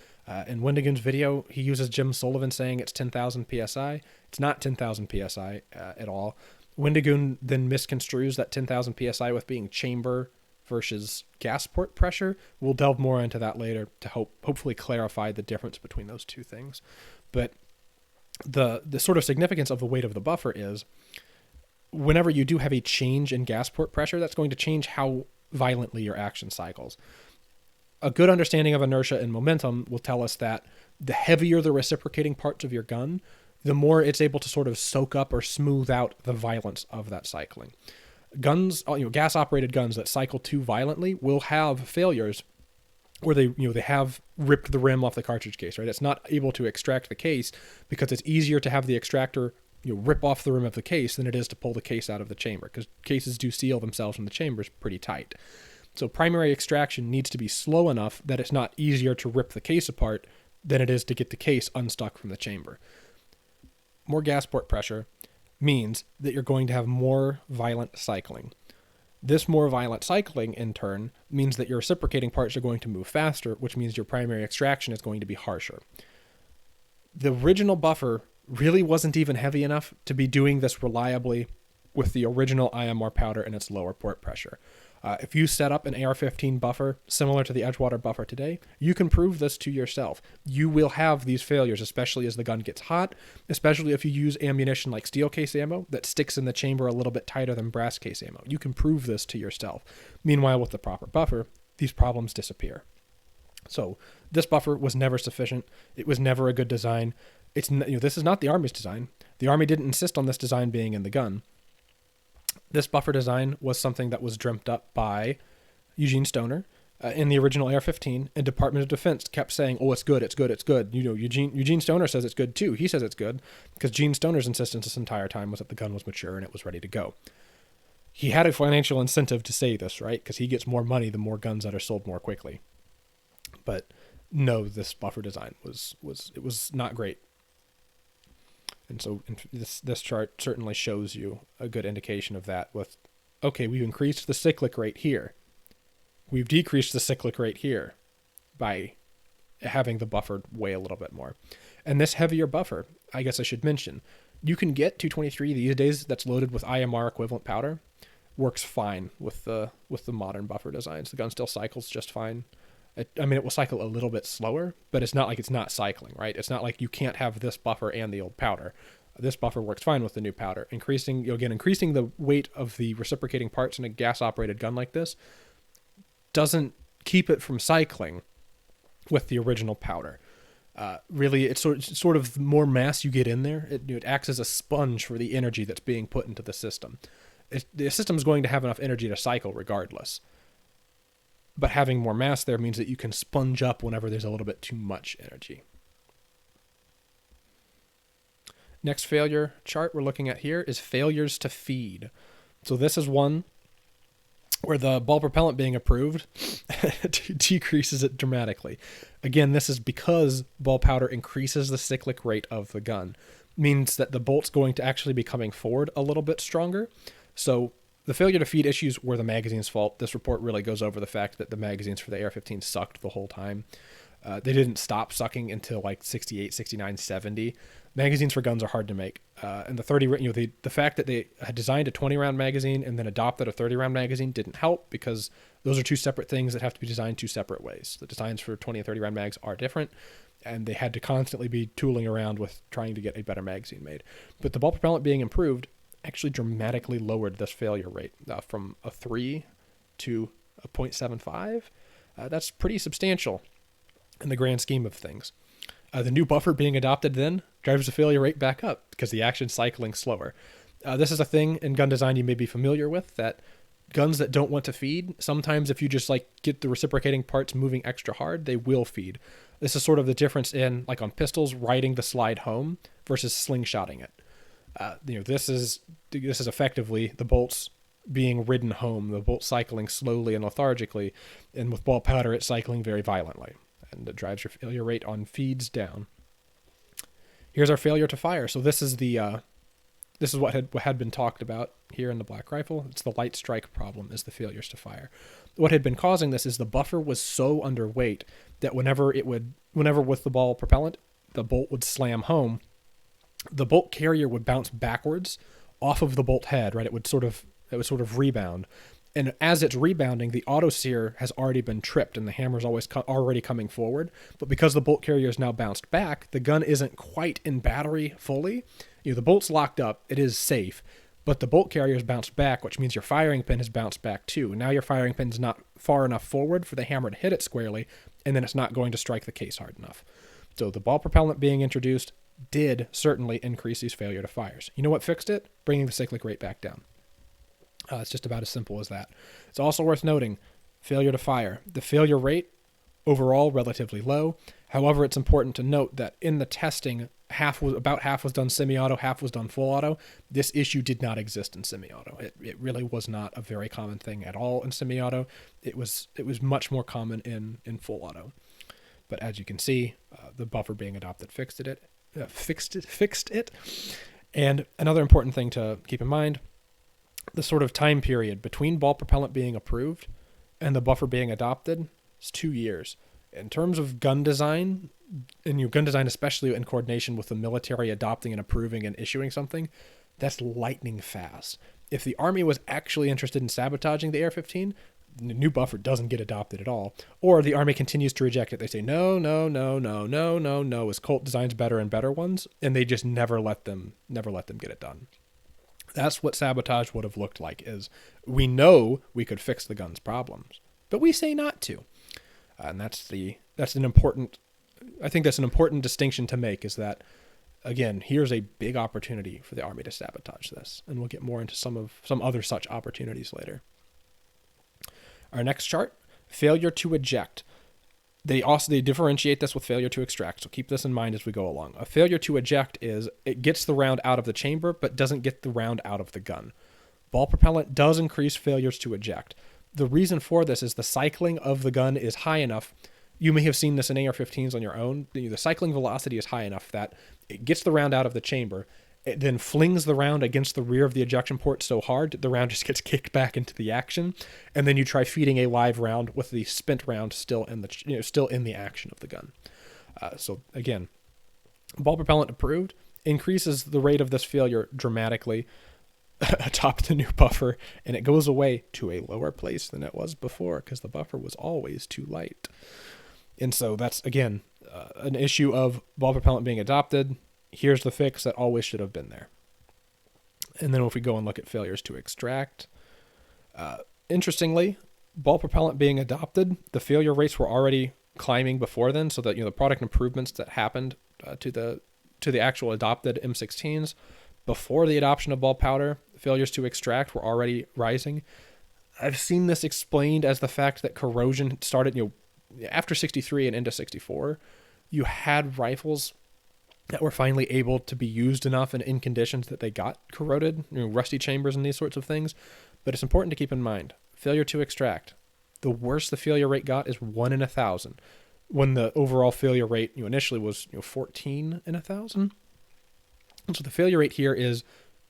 In Wendigoon's video, he uses Jim Sullivan saying it's 10,000 psi. It's not 10,000 psi at all. Wendigoon then misconstrues that 10,000 psi with being chamber versus gas port pressure. We'll delve more into that later to hopefully clarify the difference between those two things. But the sort of significance of the weight of the buffer is whenever you do have a change in gas port pressure, that's going to change how violently your action cycles. A good understanding of inertia and momentum will tell us that the heavier the reciprocating parts of your gun, the more it's able to sort of soak up or smooth out the violence of that cycling. Guns, gas-operated guns that cycle too violently will have failures where they have ripped the rim off the cartridge case, right? It's not able to extract the case because it's easier to have the extractor rip off the rim of the case than it is to pull the case out of the chamber, because cases do seal themselves in the chambers pretty tight. So primary extraction needs to be slow enough that it's not easier to rip the case apart than it is to get the case unstuck from the chamber. More gas port pressure means that you're going to have more violent cycling. This more violent cycling, in turn, means that your reciprocating parts are going to move faster, which means your primary extraction is going to be harsher. The original buffer really wasn't even heavy enough to be doing this reliably with the original IMR powder and its lower port pressure. If you set up an AR-15 buffer similar to the Edgewater buffer today, you can prove this to yourself. You will have these failures, especially as the gun gets hot, especially if you use ammunition like steel case ammo that sticks in the chamber a little bit tighter than brass case ammo. You can prove this to yourself. Meanwhile, with the proper buffer, these problems disappear. So this buffer was never sufficient. It was never a good design. This is not the Army's design. The Army didn't insist on this design being in the gun. This buffer design was something that was dreamt up by Eugene Stoner in the original AR-15, and Department of Defense kept saying, "Oh, it's good, it's good, it's good." Eugene Stoner says it's good too. He says it's good because Gene Stoner's insistence this entire time was that the gun was mature and it was ready to go. He had a financial incentive to say this, right? Because he gets more money the more guns that are sold more quickly. But no, this buffer design was not great. And so this chart certainly shows you a good indication of that with, okay, we've increased the cyclic rate here. We've decreased the cyclic rate here by having the buffer weigh a little bit more. And this heavier buffer, I guess I should mention, you can get 223 these days that's loaded with IMR equivalent powder. Works fine with the modern buffer designs. The gun still cycles just fine. It will cycle a little bit slower, but it's not like it's not cycling, right? It's not like you can't have this buffer and the old powder. This buffer works fine with the new powder. Increasing the weight of the reciprocating parts in a gas-operated gun like this doesn't keep it from cycling with the original powder. Really, it's sort of more mass you get in there. It acts as a sponge for the energy that's being put into the system. The system is going to have enough energy to cycle regardless. But having more mass there means that you can sponge up whenever there's a little bit too much energy. Next failure chart we're looking at here is failures to feed. So this is one where the ball propellant being approved decreases it dramatically. Again, this is because ball powder increases the cyclic rate of the gun. Means that the bolt's going to actually be coming forward a little bit stronger. So the failure to feed issues were the magazine's fault. This report really goes over the fact that the magazines for the AR-15 sucked the whole time. They didn't stop sucking until like 68, 69, 70. Magazines for guns are hard to make. And the 30, the fact that they had designed a 20-round magazine and then adopted a 30-round magazine didn't help, because those are two separate things that have to be designed two separate ways. The designs for 20 and 30-round mags are different, and they had to constantly be tooling around with trying to get a better magazine made. But the ball propellant being improved actually dramatically lowered this failure rate from a 3 to a 0.75. That's pretty substantial in the grand scheme of things. The new buffer being adopted then drives the failure rate back up because the action's cycling slower. This is a thing in gun design you may be familiar with, that guns that don't want to feed, sometimes if you just like get the reciprocating parts moving extra hard, they will feed. This is sort of the difference in, like on pistols, riding the slide home versus slingshotting it. This is effectively the bolts being ridden home, the bolt cycling slowly and lethargically, and with ball powder, it's cycling very violently, and it drives your failure rate on feeds down. Here's our failure to fire. So this is what had been talked about here in the black rifle. It's the light strike problem, is the failures to fire. What had been causing this is the buffer was so underweight that whenever with the ball propellant, the bolt would slam home, the bolt carrier would bounce backwards off of the bolt head, right? It would sort of rebound. And as it's rebounding, the auto sear has already been tripped and the hammer's already coming forward. But because the bolt carrier is now bounced back, the gun isn't quite in battery fully. The bolt's locked up, it is safe, but the bolt carrier is bounced back, which means your firing pin has bounced back too. Now your firing pin's not far enough forward for the hammer to hit it squarely, and then it's not going to strike the case hard enough. So the ball propellant being introduced did certainly increase these failure to fires. You know what fixed it? Bringing the cyclic rate back down. It's just about as simple as that. It's also worth noting, failure to fire. The failure rate overall relatively low. However, it's important to note that in the testing, about half was done semi-auto, half was done full auto. This issue did not exist in semi-auto. It really was not a very common thing at all in semi-auto. It was much more common in full auto. But as you can see, the buffer being adopted fixed it. And another important thing to keep in mind, the sort of time period between ball propellant being approved and the buffer being adopted is 2 years. In terms of gun design, and gun design especially in coordination with the military adopting and approving and issuing something, that's lightning fast. If the Army was actually interested in sabotaging the AR-15, the new buffer doesn't get adopted at all. Or the Army continues to reject it. They say, no, as Colt designs better and better ones, and they just never let them get it done. That's what Sabotage would have looked like, is we know we could fix the gun's problems, but we say not to. And that's an important distinction to make, is that, again, here's a big opportunity for the Army to sabotage this. And we'll get more into some other such opportunities later. Our next chart, failure to eject. They differentiate this with failure to extract, so keep this in mind as we go along. A failure to eject is it gets the round out of the chamber, but doesn't get the round out of the gun. Ball propellant does increase failures to eject. The reason for this is the cycling of the gun is high enough. You may have seen this in AR-15s on your own. The cycling velocity is high enough that it gets the round out of the chamber. It then flings the round against the rear of the ejection port so hard the round just gets kicked back into the action, and then you try feeding a live round with the spent round still in the action of the gun. So again, ball propellant approved increases the rate of this failure dramatically atop the new buffer, and it goes away to a lower place than it was before because the buffer was always too light. And so that's again an issue of ball propellant being adopted. Here's the fix that always should have been there. And then if we go and look at failures to extract, interestingly, ball propellant being adopted, the failure rates were already climbing before then, so that the product improvements that happened to the actual adopted M16s before the adoption of ball powder, failures to extract were already rising. I've seen this explained as the fact that corrosion started, after 63 and into 64, you had rifles that were finally able to be used enough and in conditions that they got corroded, rusty chambers and these sorts of things. But it's important to keep in mind, failure to extract. The worst the failure rate got is 1 in 1,000, when the overall failure rate initially was 14 in 1,000. So the failure rate here is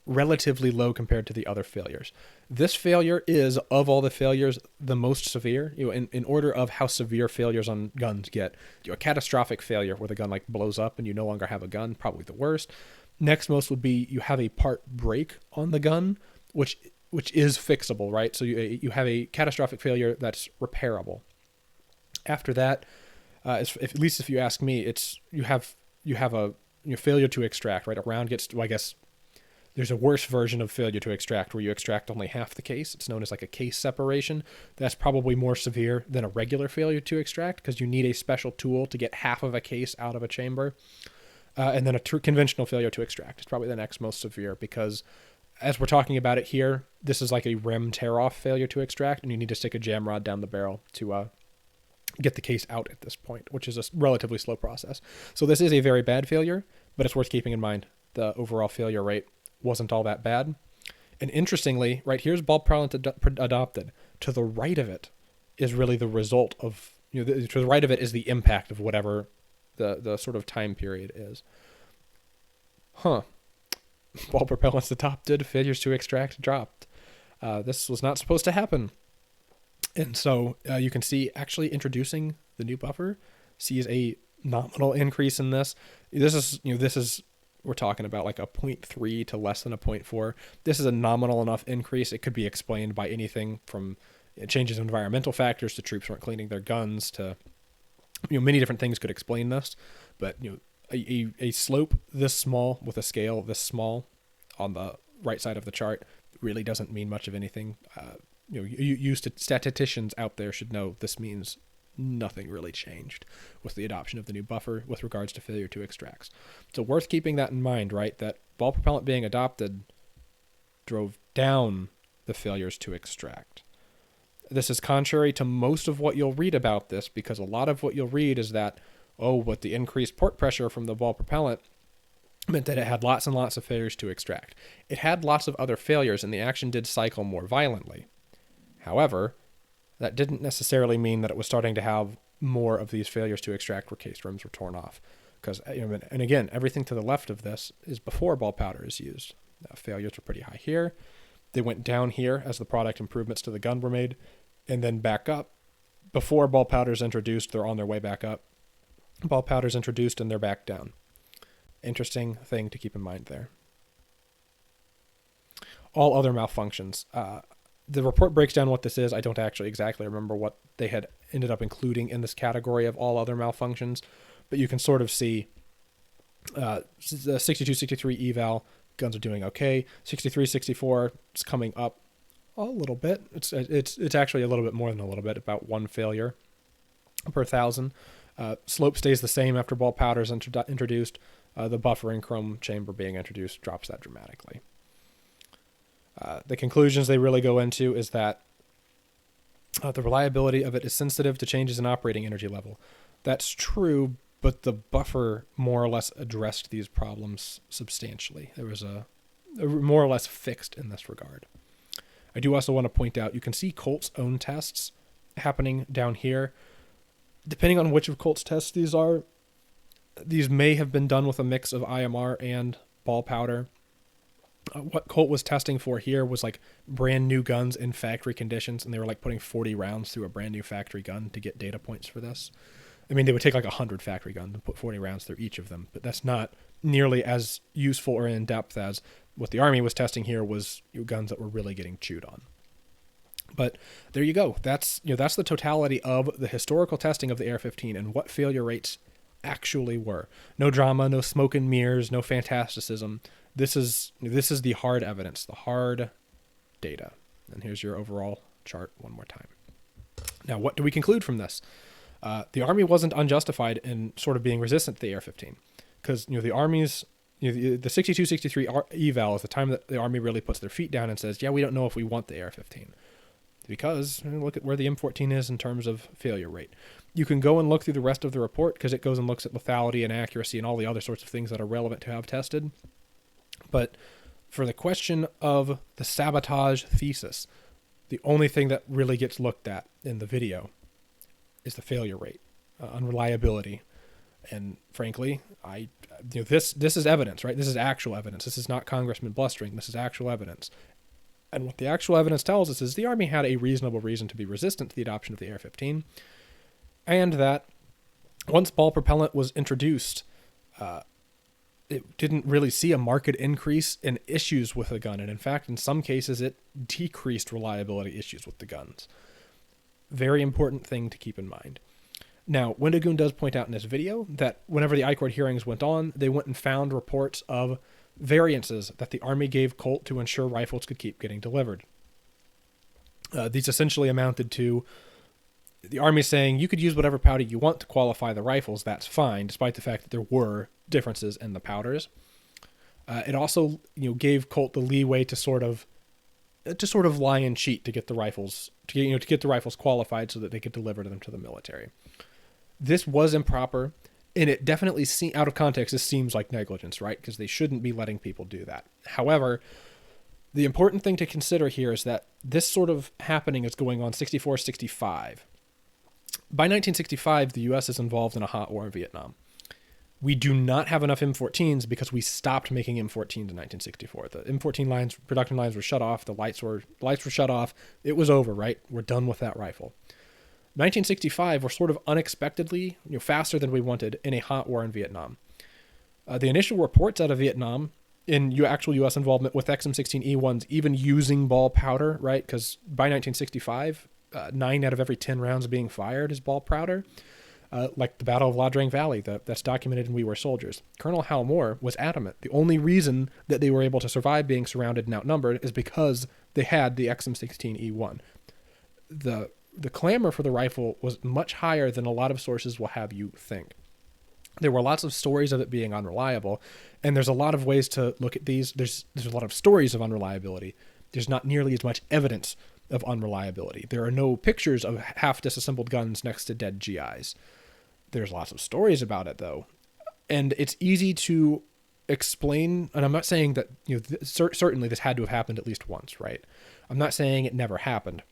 relatively low compared to the other failures. This failure is, of all the failures, the most severe. In order of how severe failures on guns get. A catastrophic failure where the gun blows up and you no longer have a gun, probably the worst. Next most would be you have a part break on the gun, which is fixable, right? So you have a catastrophic failure that's repairable. After that, at least if you ask me, it's you have a failure to extract, right? A round gets, I guess, there's a worse version of failure to extract where you extract only half the case. It's known as a case separation. That's probably more severe than a regular failure to extract because you need a special tool to get half of a case out of a chamber. And then a conventional failure to extract is probably the next most severe because, as we're talking about it here, this is a rim tear-off failure to extract, and you need to stick a jam rod down the barrel to get the case out at this point, which is a relatively slow process. So this is a very bad failure, but it's worth keeping in mind the overall failure rate wasn't all that bad. And interestingly, right here's ball propellant adopted. To the right of it is really the result of, to the right of it is the impact of whatever the sort of time period is. Ball propellants adopted, failures to extract dropped. This was not supposed to happen. And so you can see actually introducing the new buffer sees a nominal increase in this. This is we're talking about a 0.3 to less than a 0.4. This is a nominal enough increase. It could be explained by anything from changes in environmental factors to troops weren't cleaning their guns to, many different things could explain this. But, a slope this small with a scale this small on the right side of the chart really doesn't mean much of anything. Statisticians out there should know this means nothing really changed with the adoption of the new buffer with regards to failure to extracts. So worth keeping that in mind, right? That ball propellant being adopted drove down the failures to extract. This is contrary to most of what you'll read about this, because a lot of what you'll read is that, with the increased port pressure from the ball propellant meant that it had lots and lots of failures to extract. It had lots of other failures, and the action did cycle more violently. However, that didn't necessarily mean that it was starting to have more of these failures to extract where case rims were torn off. Because, and again, everything to the left of this is before ball powder is used. Failures were pretty high here. They went down here as the product improvements to the gun were made, and then back up. Before ball powder is introduced, they're on their way back up. Ball powder is introduced, and they're back down. Interesting thing to keep in mind there. All other malfunctions. The report breaks down what this is. I don't actually exactly remember what they had ended up including in this category of all other malfunctions, but you can sort of see the 62, 63 eval, guns are doing okay. 63, 64 is coming up a little bit. It's actually a little bit more than a little bit, about one failure per 1,000. Slope stays the same after ball powder is introduced. The buffer and chrome chamber being introduced drops that dramatically. The conclusions they really go into is that the reliability of it is sensitive to changes in operating energy level. That's true, but the buffer more or less addressed these problems substantially. There was a more or less fixed in this regard. I do also want to point out, you can see Colt's own tests happening down here. Depending on which of Colt's tests these are, these may have been done with a mix of IMR and ball powder. What Colt was testing for here was brand new guns in factory conditions, and they were putting 40 rounds through a brand new factory gun to get data points for this. I mean, they would take 100 factory guns and put 40 rounds through each of them, but that's not nearly as useful or in depth as what the Army was testing here was guns that were really getting chewed on. But there you go. That's the totality of the historical testing of the AR-15 and what failure rates actually were. No drama, no smoke and mirrors, no fantasticism. This is the hard evidence, the hard data. And here's your overall chart one more time. Now, what do we conclude from this? The Army wasn't unjustified in sort of being resistant to the AR-15, because the Army's the 62-63 eval is the time that the Army really puts their feet down and says, yeah, we don't know if we want the AR-15. because look at where the M14 is in terms of failure rate. You can go and look through the rest of the report because it goes and looks at lethality and accuracy and all the other sorts of things that are relevant to have tested. But for the question of the sabotage thesis, the only thing that really gets looked at in the video is the failure rate, unreliability. And frankly, this is evidence, right? This is actual evidence. This is not congressman blustering. This is actual evidence. And what the actual evidence tells us is the Army had a reasonable reason to be resistant to the adoption of the AR-15, and that once ball propellant was introduced, it didn't really see a marked increase in issues with the gun. And in fact, in some cases, it decreased reliability issues with the guns. Very important thing to keep in mind. Now, Wendigoon does point out in this video that whenever the I-Court hearings went on, they went and found reports of variances that the Army gave Colt to ensure rifles could keep getting delivered. These essentially amounted to the Army saying, you could use whatever powder you want to qualify the rifles, that's fine, despite the fact that there were differences in the powders. It also, gave Colt the leeway to sort of lie and cheat to get the rifles, to get the rifles qualified so that they could deliver them to the military. This was improper, and it definitely out of context, this seems like negligence, right? Because they shouldn't be letting people do that. However, the important thing to consider here is that this sort of happening is going on 64-65. By 1965, the U.S. is involved in a hot war in Vietnam. We do not have enough M14s because we stopped making M14s in 1964. The M14 production lines were shut off. The lights were shut off. It was over, right? We're done with that rifle. 1965, we're sort of unexpectedly, faster than we wanted in a hot war in Vietnam. The initial reports out of Vietnam in actual U.S. involvement with XM16 E1s, even using ball powder, right? Because by 1965, 9 out of every 10 rounds being fired is ball powder. Like the Battle of La Drang Valley, that's documented in We Were Soldiers. Colonel Hal Moore was adamant. The only reason that they were able to survive being surrounded and outnumbered is because they had the XM16 E1. The clamor for the rifle was much higher than a lot of sources will have you think. There were lots of stories of it being unreliable, and there's a lot of ways to look at these. There's a lot of stories of unreliability. There's not nearly as much evidence of unreliability. There are no pictures of half disassembled guns next to dead GIs. There's lots of stories about it, though. And it's easy to explain, and I'm not saying that, certainly this had to have happened at least once, right? I'm not saying it never happened.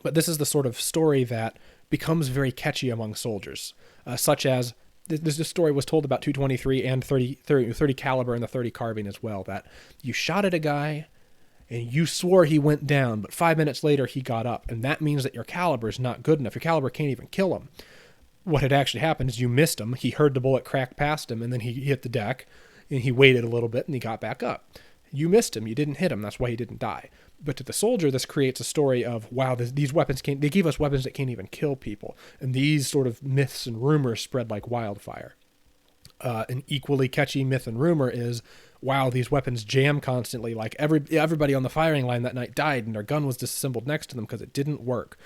But this is the sort of story that becomes very catchy among soldiers, such as this story was told about 223 and 30 caliber and the 30 carbine as well, that you shot at a guy and you swore he went down, but 5 minutes later he got up, and that means that your caliber is not good enough. Your caliber can't even kill him. What had actually happened is you missed him. He heard the bullet crack past him, and then he hit the deck, and he waited a little bit, and he got back up. You missed him. You didn't hit him. That's why he didn't die. But to the soldier, this creates a story of, wow, these weapons they give us weapons that can't even kill people. And these sort of myths and rumors spread like wildfire. An equally catchy myth and rumor is, wow, these weapons jam constantly. Like everybody on the firing line that night died and their gun was disassembled next to them because it didn't work.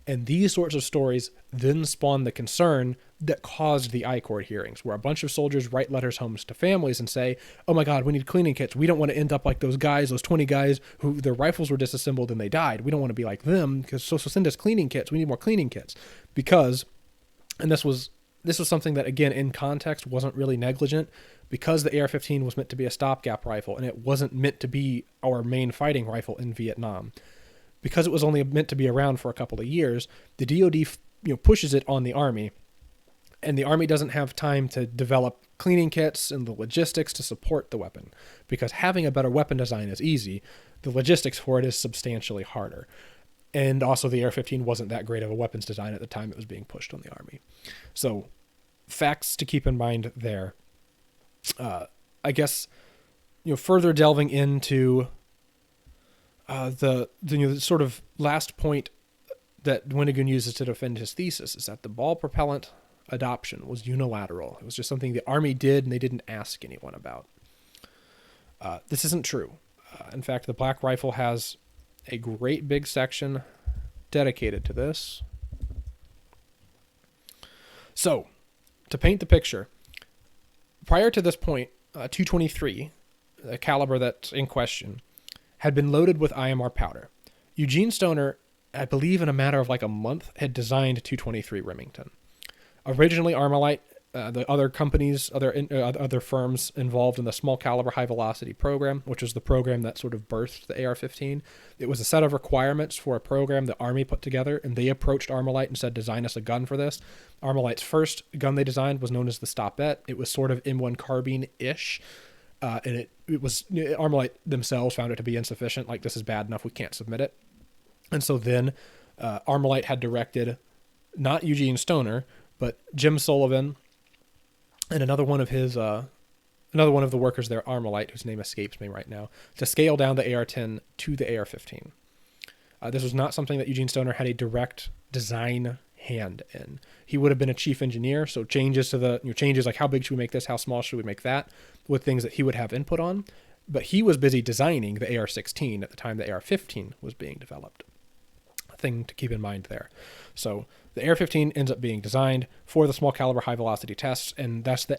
And these sorts of stories then spawn the concern that caused the I-Court hearings, where a bunch of soldiers write letters home to families and say, oh my God, we need cleaning kits. We don't want to end up like those 20 guys who their rifles were disassembled and they died. We don't want to be like them, so send us cleaning kits. We need more cleaning kits. Because, and this was something that, again, in context wasn't really negligent, because the AR-15 was meant to be a stopgap rifle and it wasn't meant to be our main fighting rifle in Vietnam. Because it was only meant to be around for a couple of years, the DoD pushes it on the Army, and the Army doesn't have time to develop cleaning kits and the logistics to support the weapon. Because having a better weapon design is easy, the logistics for it is substantially harder. And also the AR-15 wasn't that great of a weapons design at the time it was being pushed on the Army. So, facts to keep in mind there. I guess, further delving into the sort of last point that Wendigoon uses to defend his thesis is that the ball propellant adoption was unilateral. It was just something the Army did and they didn't ask anyone about. This isn't true. In fact, the Black Rifle has a great big section dedicated to this. So, to paint the picture, prior to this point, 223, the caliber that's in question, had been loaded with IMR powder. Eugene Stoner I believe in a matter of like a month, had designed 223 Remington. Originally, Armalite, the other companies, other firms involved in the small caliber high velocity program, which was the program that sort of birthed the AR-15. It was a set of requirements for a program the Army put together, and they approached Armalite and said, design us a gun for this. Armalite's first gun they designed was known as the Stopgap. It was sort of M1 carbine-ish, and it was, Armalite themselves found it to be insufficient. Like, this is bad enough, we can't submit it. And so then Armalite had directed not Eugene Stoner, but Jim Sullivan and another one of the workers there, Armalite, whose name escapes me right now, to scale down the AR-10 to the AR-15. This was not something that Eugene Stoner had a direct design hand in. He would have been a chief engineer, so changes like how big should we make this, how small should we make that, with things that he would have input on. But he was busy designing the AR-16 at the time the AR-15 was being developed. Thing to keep in mind there. So the AR-15 ends up being designed for the small caliber high velocity tests, and that's the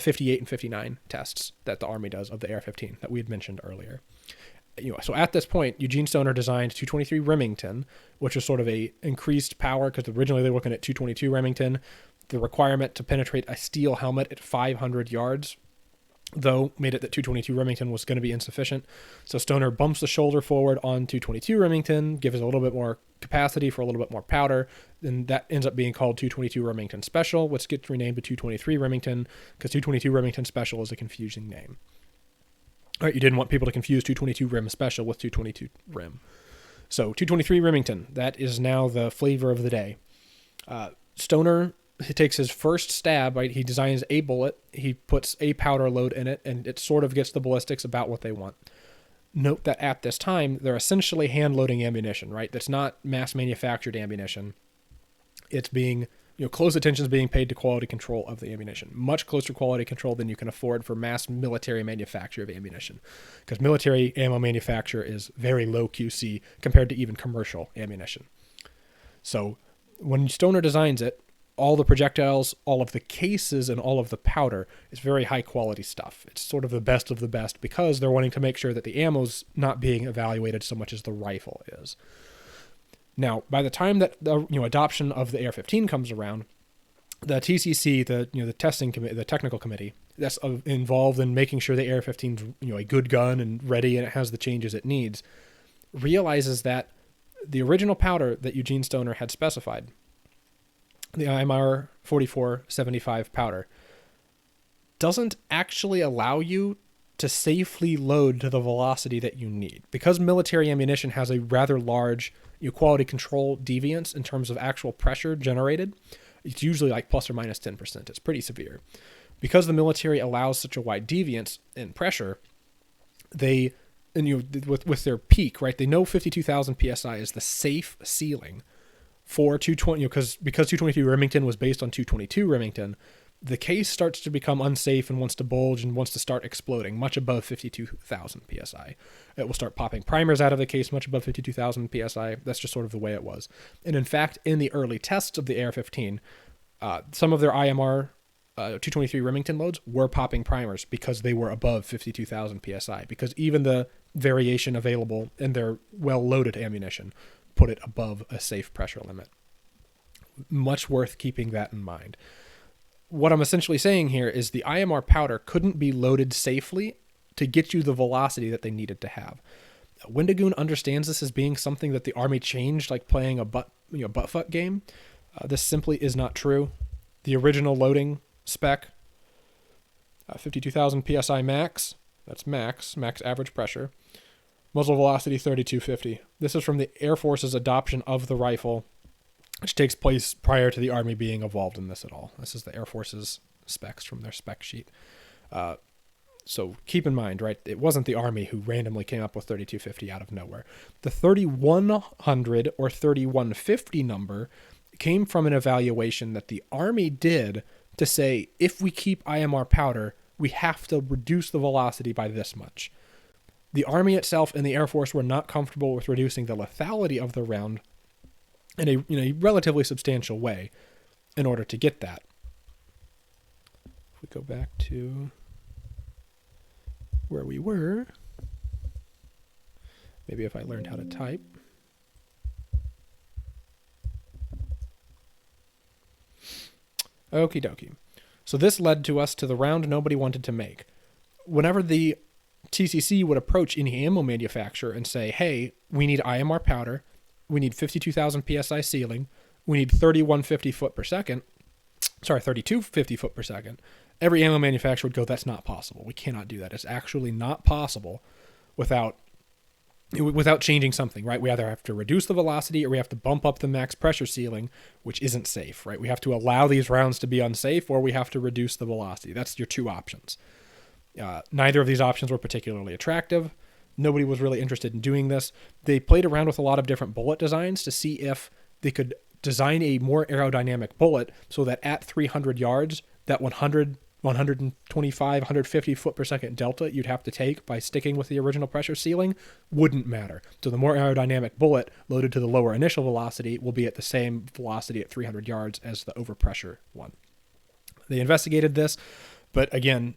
58 and 59 tests that the Army does of the AR-15 that we had mentioned earlier. So at this point, Eugene Stoner designed 223 Remington, which was sort of a increased power, because originally they were looking at 222 Remington. The requirement to penetrate a steel helmet at 500 yards, though, made it that 222 Remington was going to be insufficient. So Stoner bumps the shoulder forward on 222 Remington, gives it a little bit more capacity for a little bit more powder, and that ends up being called 222 Remington Special, which gets renamed to 223 Remington, because 222 Remington Special is a confusing name. All right, you didn't want people to confuse 222 Rem Special with 222 Rem. So 223 Remington, that is now the flavor of the day. Stoner, he takes his first stab, right? He designs a bullet, he puts a powder load in it, and it sort of gets the ballistics about what they want. Note that at this time, they're essentially hand-loading ammunition, right? That's not mass-manufactured ammunition. It's being, close attention is being paid to quality control of the ammunition. Much closer quality control than you can afford for mass military manufacture of ammunition. Because military ammo manufacture is very low QC compared to even commercial ammunition. So when Stoner designs it, all the projectiles, all of the cases, and all of the powder is very high quality stuff. It's sort of the best of the best because they're wanting to make sure that the ammo's not being evaluated so much as the rifle is. Now, by the time that the adoption of the AR-15 comes around, the TCC, the testing committee, the technical committee that's involved in making sure the AR-15 is a good gun and ready and it has the changes it needs, realizes that the original powder that Eugene Stoner had specified, the IMR 4475 powder, doesn't actually allow you to safely load to the velocity that you need. Because military ammunition has a rather large quality control deviance in terms of actual pressure generated, it's usually like plus or minus 10%. It's pretty severe. Because the military allows such a wide deviance in pressure, they, with their peak, right, they know 52,000 PSI is the safe ceiling for 220, because 223 Remington was based on 222 Remington, the case starts to become unsafe and wants to bulge and wants to start exploding much above 52,000 PSI. It will start popping primers out of the case much above 52,000 PSI. That's just sort of the way it was. And in fact, in the early tests of the AR-15, some of their IMR 223 Remington loads were popping primers because they were above 52,000 PSI, because even the variation available in their well-loaded ammunition put it above a safe pressure limit. Much worth keeping that in mind. What I'm essentially saying here is the IMR powder couldn't be loaded safely to get you the velocity that they needed to have. Wendigoon understands this as being something that the Army changed, like playing a buttfuck game. This simply is not true. The original loading spec, 52,000 PSI max, that's max average pressure. Muzzle velocity 3250. This is from the Air Force's adoption of the rifle, which takes place prior to the Army being involved in this at all. This is the Air Force's specs from their spec sheet. So keep in mind, right, it wasn't the Army who randomly came up with 3250 out of nowhere. The 3100 or 3150 number came from an evaluation that the Army did to say, if we keep IMR powder, we have to reduce the velocity by this much. The Army itself and the Air Force were not comfortable with reducing the lethality of the round in a relatively substantial way in order to get that. If we go back to where we were, maybe if I learned how to type. Okie dokie. So this led to us to the round nobody wanted to make. Whenever the TCC would approach any ammo manufacturer and say, hey, we need IMR powder, we need 52,000 PSI sealing, we need 3150 foot per second, 3250 foot per second, every ammo manufacturer would go, that's not possible. We cannot do that. It's actually not possible without changing something, right? We either have to reduce the velocity or we have to bump up the max pressure ceiling, which isn't safe, right? We have to allow these rounds to be unsafe, or we have to reduce the velocity. That's your two options. Neither of these options were particularly attractive. Nobody was really interested in doing this. They played around with a lot of different bullet designs to see if they could design a more aerodynamic bullet so that at 300 yards, that 100, 125, 150 foot per second delta you'd have to take by sticking with the original pressure ceiling wouldn't matter. So the more aerodynamic bullet loaded to the lower initial velocity will be at the same velocity at 300 yards as the overpressure one. They investigated this, but again,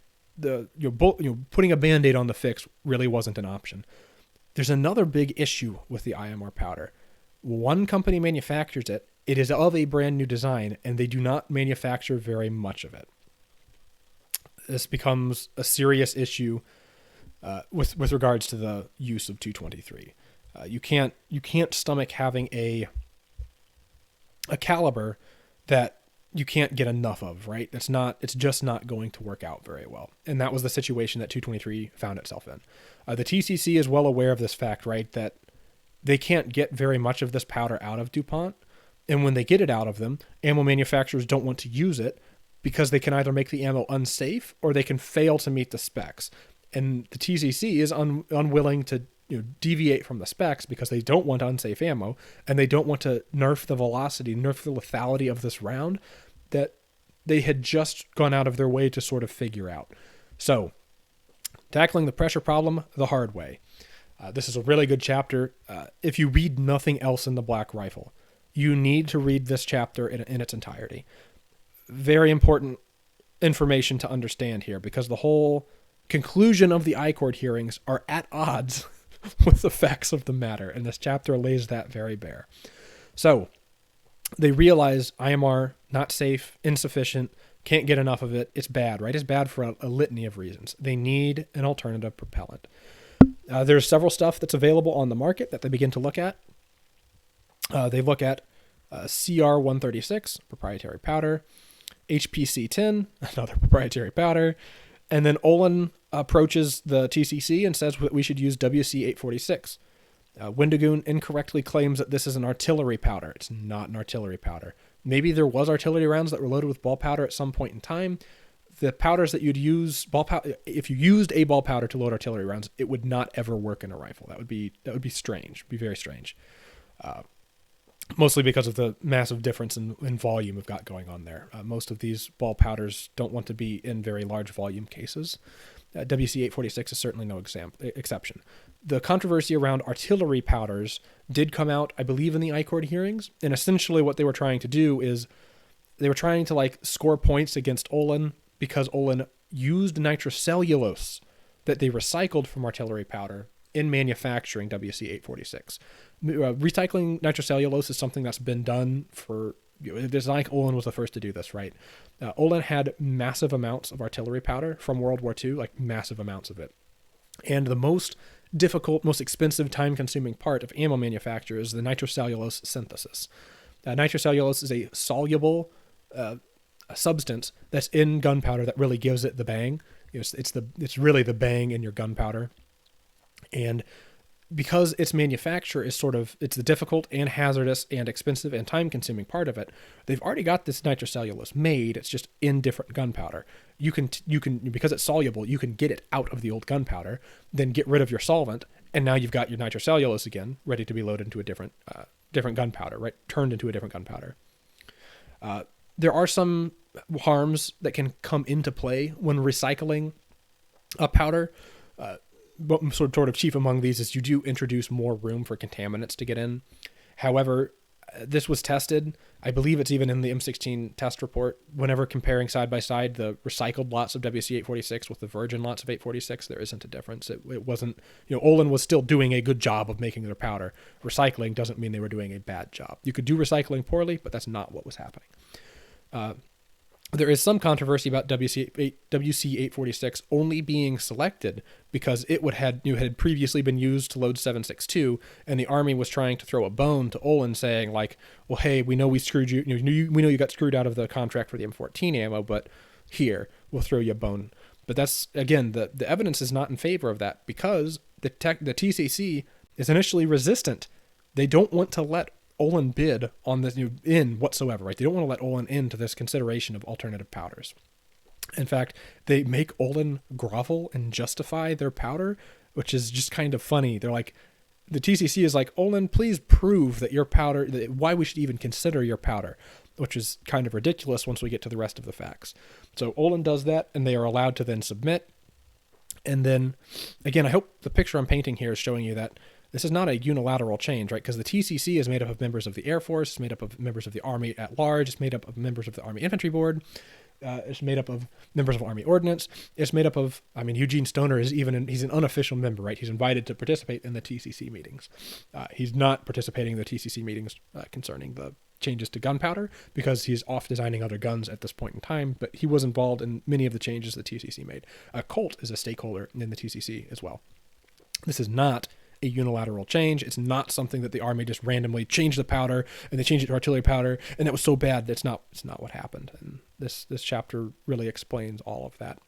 putting a Band-Aid on the fix really wasn't an option. There's another big issue with the IMR powder. One company manufactures it. It is of a brand new design, and they do not manufacture very much of it. This becomes a serious issue with regards to the use of 223. You can't stomach having a caliber that you can't get enough of, right? It's just not going to work out very well. And that was the situation that 223 found itself in. The TCC is well aware of this fact, right? That they can't get very much of this powder out of DuPont. And when they get it out of them, ammo manufacturers don't want to use it because they can either make the ammo unsafe or they can fail to meet the specs. And the TCC is unwilling to deviate from the specs because they don't want unsafe ammo and they don't want to nerf the velocity, nerf the lethality of this round that they had just gone out of their way to sort of figure out. So, tackling the pressure problem the hard way. This is a really good chapter. If you read nothing else in the Black Rifle, you need to read this chapter in its entirety. Very important information to understand here because the whole conclusion of the I-Court hearings are at odds with the facts of the matter, and this chapter lays that very bare. So, they realize IMR, not safe, insufficient, can't get enough of it, it's bad, right? It's bad for a litany of reasons. They need an alternative propellant. There's several stuff that's available on the market that they begin to look at. They look at CR136, proprietary powder, HPC10, another proprietary powder, and then Olin approaches the TCC and says that we should use WC846. Wendigoon incorrectly claims that this is an artillery powder. It's not an artillery powder. Maybe there was artillery rounds that were loaded with ball powder at some point in time. The powders that you'd use, if you used a ball powder to load artillery rounds, it would not ever work in a rifle. That would be strange, be very strange. Mostly because of the massive difference in volume we've got going on there. Most of these ball powders don't want to be in very large volume cases. WC846 is certainly no exception. The controversy around artillery powders did come out, I believe, in the I-Court hearings, and essentially what they were trying to do is they were trying to score points against Olin because Olin used nitrocellulose that they recycled from artillery powder in manufacturing WC846. Recycling nitrocellulose is something that's been done for, it's like Olin was the first to do this, right? Olin had massive amounts of artillery powder from World War II, massive amounts of it. And the most difficult, most expensive, time-consuming part of ammo manufacture is the nitrocellulose synthesis. Nitrocellulose is a soluble substance that's in gunpowder that really gives it the bang. It's really the bang in your gunpowder. And because its manufacture is it's the difficult and hazardous and expensive and time-consuming part of it, they've already got this nitrocellulose made. It's just in different gunpowder. You can because it's soluble, you can get it out of the old gunpowder, then get rid of your solvent, and now you've got your nitrocellulose again, ready to be loaded into a different gunpowder, right? Turned into a different gunpowder. There are some harms that can come into play when recycling a powder. But sort of chief among these is you do introduce more room for contaminants to get in. However, this was tested. I believe it's even in the M16 test report. Whenever comparing side by side the recycled lots of WC846 with the virgin lots of 846, there isn't a difference. It wasn't, Olin was still doing a good job of making their powder. Recycling doesn't mean they were doing a bad job. You could do recycling poorly, but that's not what was happening. There is some controversy about WC-846 only being selected because it had previously been used to load 7.62, and the Army was trying to throw a bone to Olin, saying like, well, hey, we know we screwed you, we know you got screwed out of the contract for the M14 ammo, but here, we'll throw you a bone. But that's, again, the evidence is not in favor of that, because the TCC is initially resistant. They don't want to let Olin bid on this in whatsoever, right? They don't want to let Olin into this consideration of alternative powders. In fact, they make Olin grovel and justify their powder, which is just kind of funny. They're like, the TCC is like, Olin, please prove that your powder, why we should even consider your powder, which is kind of ridiculous once we get to the rest of the facts. So Olin does that, and they are allowed to then submit. And then, again, I hope the picture I'm painting here is showing you that this is not a unilateral change, right? Because the TCC is made up of members of the Air Force, it's made up of members of the Army at large, it's made up of members of the Army Infantry Board, it's made up of members of Army Ordnance, it's made up of, Eugene Stoner is he's an unofficial member, right? He's invited to participate in the TCC meetings. He's not participating in the TCC meetings concerning the changes to gunpowder because he's off designing other guns at this point in time, but he was involved in many of the changes the TCC made. Colt is a stakeholder in the TCC as well. This is not a unilateral change. It's not something that the Army just randomly changed the powder and they changed it to artillery powder, and that was so bad that's not what happened. And this chapter really explains all of that.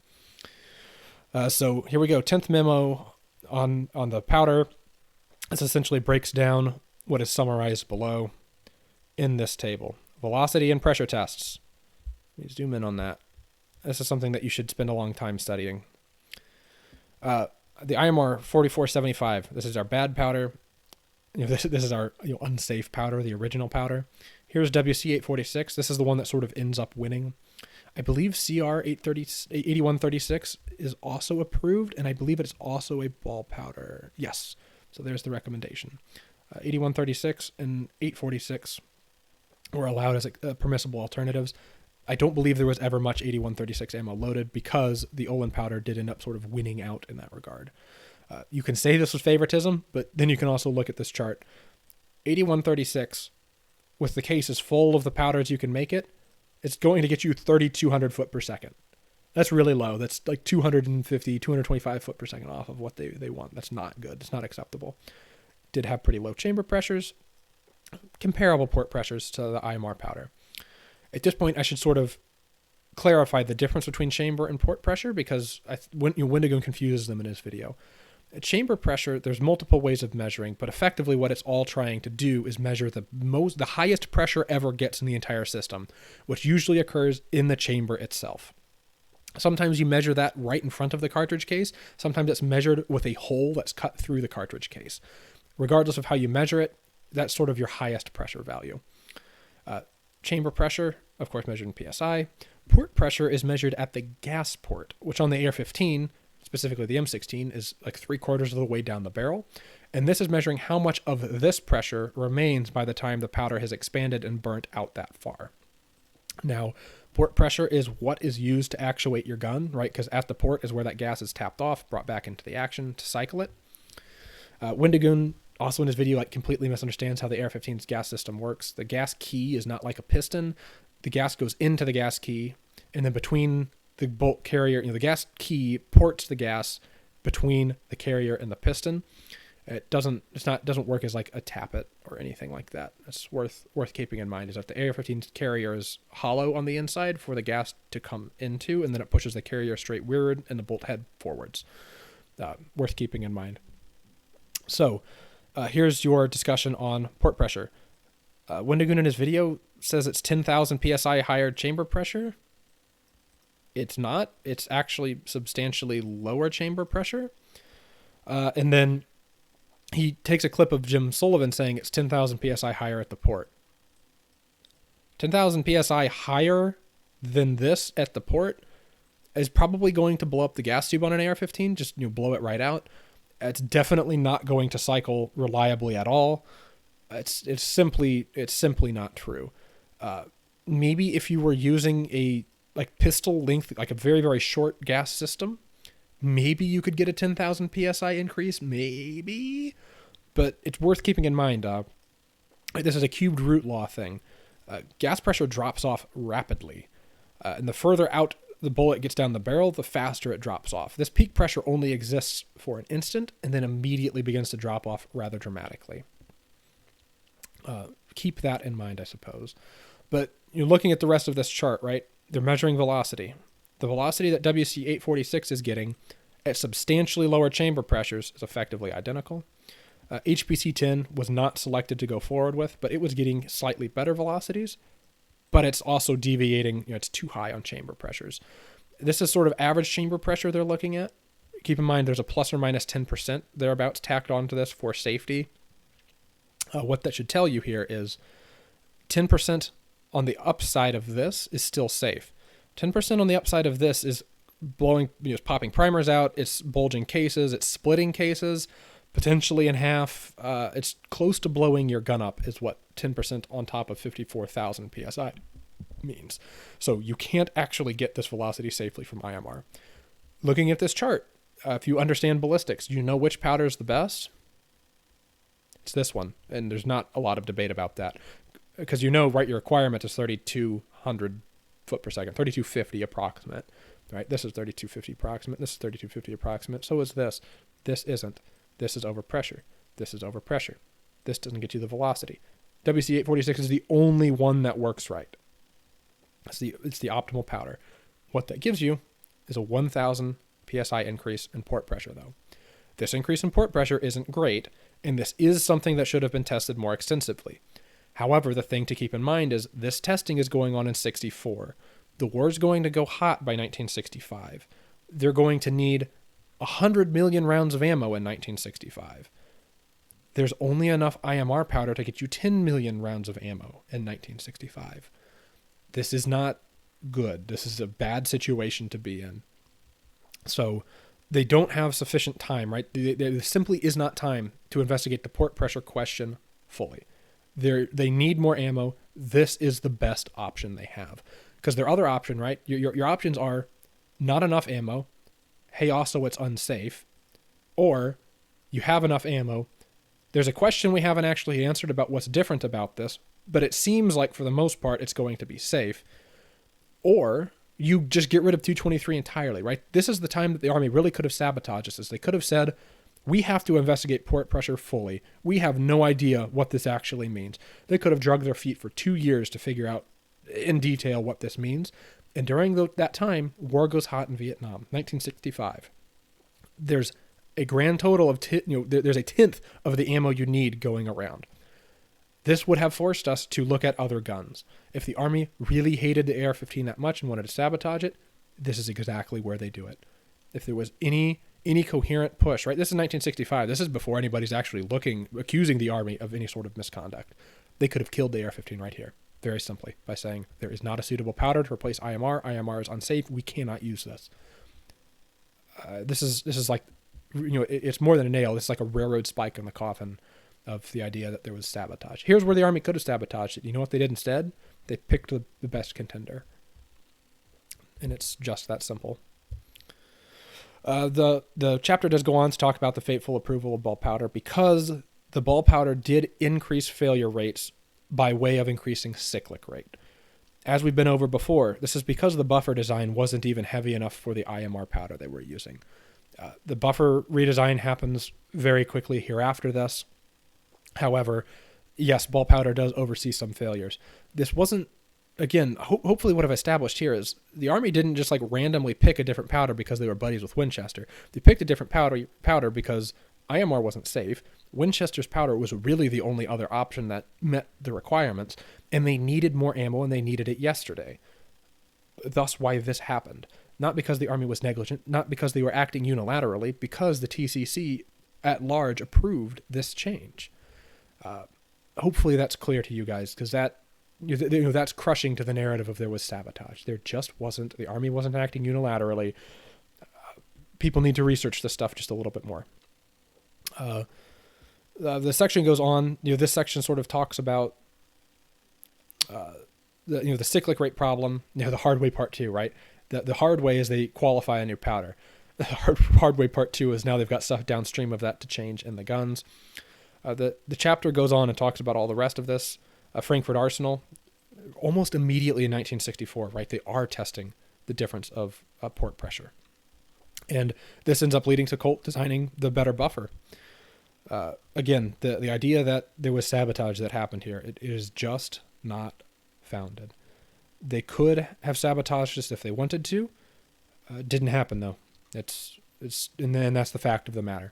So here we go. 10th memo on the powder. This essentially breaks down what is summarized below in this table. Velocity and pressure tests. Let me zoom in on that. This is something that you should spend a long time studying. The IMR 4475. This is our bad powder. This is our unsafe powder, the original powder. Here's WC-846. This is the one that sort of ends up winning. I believe CR 8136 is also approved, and I believe it's also a ball powder. Yes. So there's the recommendation. 8136 and 846 were allowed as permissible alternatives. I don't believe there was ever much 8136 ammo loaded because the Olin powder did end up sort of winning out in that regard. You can say this was favoritism, but then you can also look at this chart. 8136, with the cases full of the powders you can make it, it's going to get you 3,200 foot per second. That's really low. That's like 250, 225 foot per second off of what they want. That's not good. It's not acceptable. Did have pretty low chamber pressures, comparable port pressures to the IMR powder. At this point, I should sort of clarify the difference between chamber and port pressure because Wendigoon confuses them in his video. At chamber pressure, there's multiple ways of measuring, but effectively what it's all trying to do is measure the highest pressure ever gets in the entire system, which usually occurs in the chamber itself. Sometimes you measure that right in front of the cartridge case. Sometimes it's measured with a hole that's cut through the cartridge case. Regardless of how you measure it, that's sort of your highest pressure value. Chamber pressure, of course, measured in PSI. Port pressure is measured at the gas port, which on the AR-15, specifically the M16, is like 3/4 of the way down the barrel. And this is measuring how much of this pressure remains by the time the powder has expanded and burnt out that far. Now, port pressure is what is used to actuate your gun, right? Because at the port is where that gas is tapped off, brought back into the action to cycle it. Wendigoon also in his video completely misunderstands how the AR-15's gas system works. The gas key is not like a piston. The gas goes into the gas key, and then between the bolt carrier, the gas key ports the gas between the carrier and the piston. It doesn't work as like a tappet or anything like that. It's worth keeping in mind is that the AR-15's carrier is hollow on the inside for the gas to come into, and then it pushes the carrier straight rearward and the bolt head forwards. Worth keeping in mind. So, here's your discussion on port pressure. Wendigoon in his video says it's 10,000 psi higher chamber pressure. It's not. It's actually substantially lower chamber pressure. And then he takes a clip of Jim Sullivan saying it's 10,000 psi higher at the port. 10,000 psi higher than this at the port is probably going to blow up the gas tube on an AR-15, just blow it right out. It's definitely not going to cycle reliably at all. It's simply not true. Maybe if you were using a pistol length, like a very, very short gas system, maybe you could get a 10,000 psi increase, maybe. But it's worth keeping in mind. This is a cubed root law thing. Gas pressure drops off rapidly. And the further out the bullet gets down the barrel, the faster it drops off. This peak pressure only exists for an instant and then immediately begins to drop off rather dramatically. Keep that in mind, I suppose. But you're looking at the rest of this chart, right? They're measuring velocity. The velocity that WC-846 is getting at substantially lower chamber pressures is effectively identical. HPC-10 was not selected to go forward with, but it was getting slightly better velocities, but it's also deviating, it's too high on chamber pressures. This is sort of average chamber pressure they're looking at. Keep in mind there's a plus or minus 10% thereabouts tacked onto this for safety. What that should tell you here is 10% on the upside of this is still safe. 10% on the upside of this is blowing, it's popping primers out, it's bulging cases, it's splitting cases, potentially in half. It's close to blowing your gun up is what 10% on top of 54,000 PSI means. So you can't actually get this velocity safely from IMR. Looking at this chart, if you understand ballistics, do you know which powder is the best? It's this one, and there's not a lot of debate about that. Because right, your requirement is 3,200 foot per second, 3,250 approximate, right? This is 3,250 approximate, this is 3,250 approximate, so is this. This isn't. This is overpressure. This is overpressure. This doesn't get you the velocity. WC-846 is the only one that works right. It's the optimal powder. What that gives you is a 1,000 PSI increase in port pressure, though. This increase in port pressure isn't great, and this is something that should have been tested more extensively. However, the thing to keep in mind is this testing is going on in 64. The war's going to go hot by 1965. They're going to need 100 million rounds of ammo in 1965. There's only enough IMR powder to get you 10 million rounds of ammo in 1965. This is not good. This is a bad situation to be in. So they don't have sufficient time, right? There simply is not time to investigate the port pressure question fully. They need more ammo. This is the best option they have. Because their other option, right? Your options are not enough ammo. Hey, also it's unsafe. Or you have enough ammo. There's a question we haven't actually answered about what's different about this, but it seems like for the most part it's going to be safe. Or you just get rid of 223 entirely, right? This is the time that the Army really could have sabotaged this. They could have said, we have to investigate port pressure fully. We have no idea what this actually means. They could have dragged their feet for 2 years to figure out in detail what this means. And during that time, war goes hot in Vietnam, 1965. There's a grand total of, there's a tenth of the ammo you need going around. This would have forced us to look at other guns. If the Army really hated the AR-15 that much and wanted to sabotage it, this is exactly where they do it. If there was any coherent push, right? This is 1965. This is before anybody's actually accusing the Army of any sort of misconduct. They could have killed the AR-15 right here, very simply, by saying there is not a suitable powder to replace IMR. IMR is unsafe. We cannot use this. This is like, it's more than a nail. It's like a railroad spike in the coffin of the idea that there was sabotage. Here's where the Army could have sabotaged it. You know what they did instead? They picked the best contender. And it's just that simple. The chapter does go on to talk about the fateful approval of ball powder because the ball powder did increase failure rates by way of increasing cyclic rate. As we've been over before, this is because the buffer design wasn't even heavy enough for the IMR powder they were using. The buffer redesign happens very quickly here after this. However, yes, ball powder does oversee some failures. This wasn't, again, hopefully what I've established here is the Army didn't just like randomly pick a different powder because they were buddies with Winchester. They picked a different powder because IMR wasn't safe. Winchester's powder was really the only other option that met the requirements, and they needed more ammo and they needed it yesterday. Thus why this happened. Not because the Army was negligent, not because they were acting unilaterally, because the TCC at large approved this change. Hopefully that's clear to you guys, because that's crushing to the narrative of there was sabotage. There just wasn't. The Army wasn't acting unilaterally. People need to research this stuff just a little bit more. The section goes on. This section sort of talks about the cyclic rate problem. The hard way part 2, right? The hard way is they qualify a new powder. The hard way part 2 is now they've got stuff downstream of that to change in the guns. The chapter goes on and talks about all the rest of this. Frankfurt Arsenal. almost immediately in 1964, right? They are testing the difference of port pressure. And this ends up leading to Colt designing the better buffer. Again, the idea that there was sabotage that happened here, it is just not founded. They could have sabotaged this if they wanted to. Didn't happen though. And then that's the fact of the matter.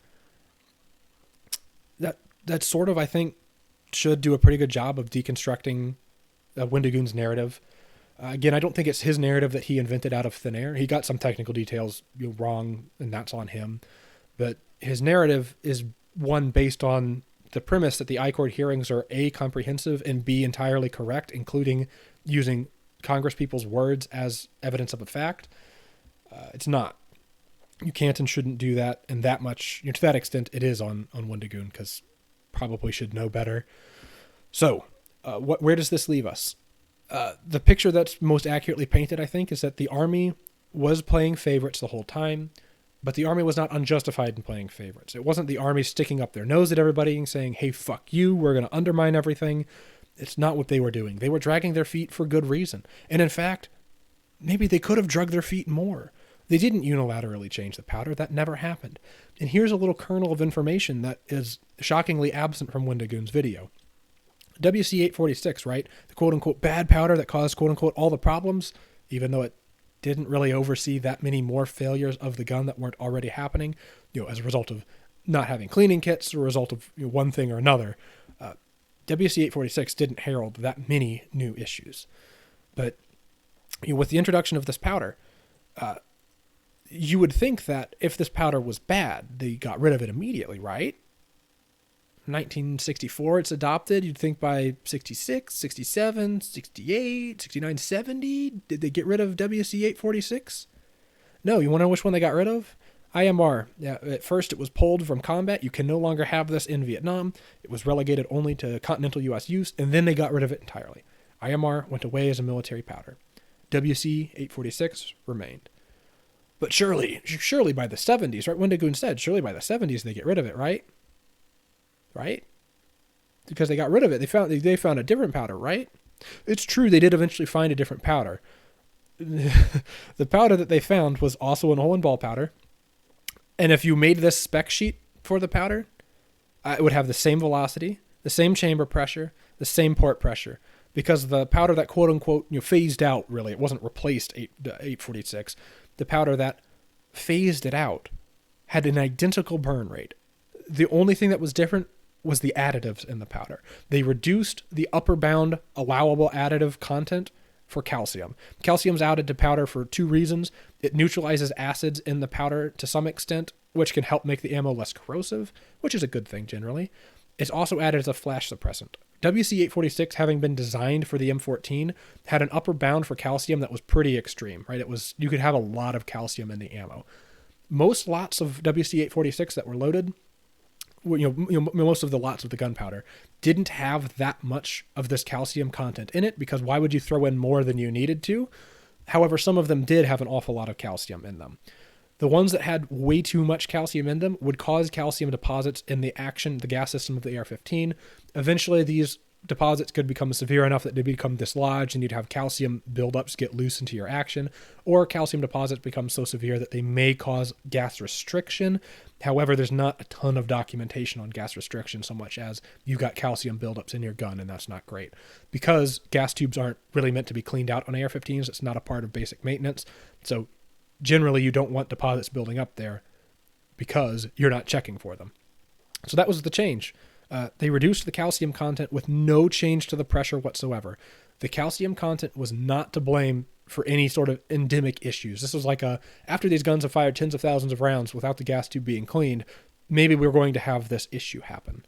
That sort of, I think, should do a pretty good job of deconstructing Wendigoon's narrative. Again, I don't think it's his narrative that he invented out of thin air. He got some technical details wrong, and that's on him. But his narrative is one based on the premise that the I-Court hearings are A, comprehensive, and B, entirely correct, including using congresspeople's words as evidence of a fact. It's not. You can't and shouldn't do that, and that much, to that extent, it is on Wendigoon, because probably should know better. So, where does this leave us? The picture that's most accurately painted, I think, is that the Army was playing favorites the whole time, but the Army was not unjustified in playing favorites. It wasn't the Army sticking up their nose at everybody and saying, hey, fuck you, we're going to undermine everything. It's not what they were doing. They were dragging their feet for good reason. And in fact, maybe they could have dragged their feet more. They didn't unilaterally change the powder. That never happened. And here's a little kernel of information that is shockingly absent from Wendigoon's video. WC-846, right? The quote-unquote bad powder that caused quote-unquote all the problems, even though it didn't really oversee that many more failures of the gun that weren't already happening, as a result of not having cleaning kits, or a result of one thing or another. WC-846 didn't herald that many new issues. But with the introduction of this powder, you would think that if this powder was bad, they got rid of it immediately, right? 1964 it's adopted. You'd think by 66, 67, 68, 69, 70, did they get rid of WC-846? No, you want to know which one they got rid of? IMR. Yeah, at first it was pulled from combat. You can no longer have this in Vietnam. It was relegated only to continental U.S. use, and then they got rid of it entirely. IMR went away as a military powder. WC-846 remained. But surely by the 70s, right? Wendigoon said, surely by the 70s they get rid of it, right? Right? Because they got rid of it. They found a different powder, right? It's true they did eventually find a different powder. The powder that they found was also an hole and ball powder. And if you made this spec sheet for the powder, it would have the same velocity, the same chamber pressure, the same port pressure. Because the powder that quote-unquote phased out, really, it wasn't replaced 846. The powder that phased it out had an identical burn rate. The only thing that was different was the additives in the powder. They reduced the upper bound allowable additive content for calcium. Calcium's added to powder for two reasons. It neutralizes acids in the powder to some extent, which can help make the ammo less corrosive, which is a good thing generally. It's also added as a flash suppressant. WC-846, having been designed for the M14, had an upper bound for calcium that was pretty extreme, right? You could have a lot of calcium in the ammo. Most lots of WC-846 that were loaded, most of the lots of the gunpowder didn't have that much of this calcium content in it, because why would you throw in more than you needed to? However, some of them did have an awful lot of calcium in them. The ones that had way too much calcium in them would cause calcium deposits in the gas system of the AR-15. Eventually, these deposits could become severe enough that they become dislodged, and you'd have calcium buildups get loose into your action, or calcium deposits become so severe that they may cause gas restriction. However, there's not a ton of documentation on gas restriction so much as you got calcium buildups in your gun, and that's not great. Because gas tubes aren't really meant to be cleaned out on AR-15s, it's not a part of basic maintenance, so generally you don't want deposits building up there because you're not checking for them. So that was the change. They reduced the calcium content with no change to the pressure whatsoever. The calcium content was not to blame for any sort of endemic issues. This was like after these guns have fired tens of thousands of rounds without the gas tube being cleaned, maybe we're going to have this issue happen.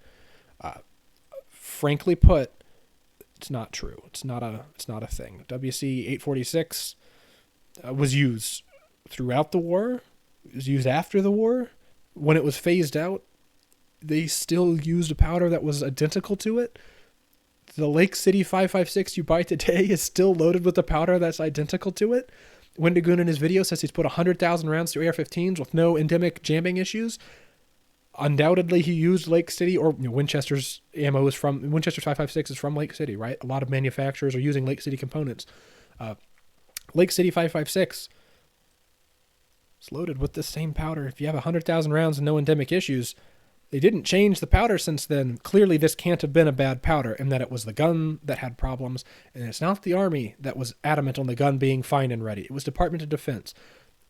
Frankly put, it's not true. It's not a thing. WC-846 was used throughout the war. It was used after the war. When it was phased out, they still used a powder that was identical to it. The Lake City 5.56 you buy today is still loaded with a powder that's identical to it. Wendigoon in his video says he's put 100,000 rounds through AR-15s with no endemic jamming issues. Undoubtedly, he used Lake City, or Winchester's ammo is from Winchester's 5.56 is from Lake City, right? A lot of manufacturers are using Lake City components. Lake City 5.56 is loaded with the same powder. If you have 100,000 rounds and no endemic issues, they didn't change the powder since then. Clearly, this can't have been a bad powder, and that it was the gun that had problems, and it's not the Army that was adamant on the gun being fine and ready. It was Department of Defense.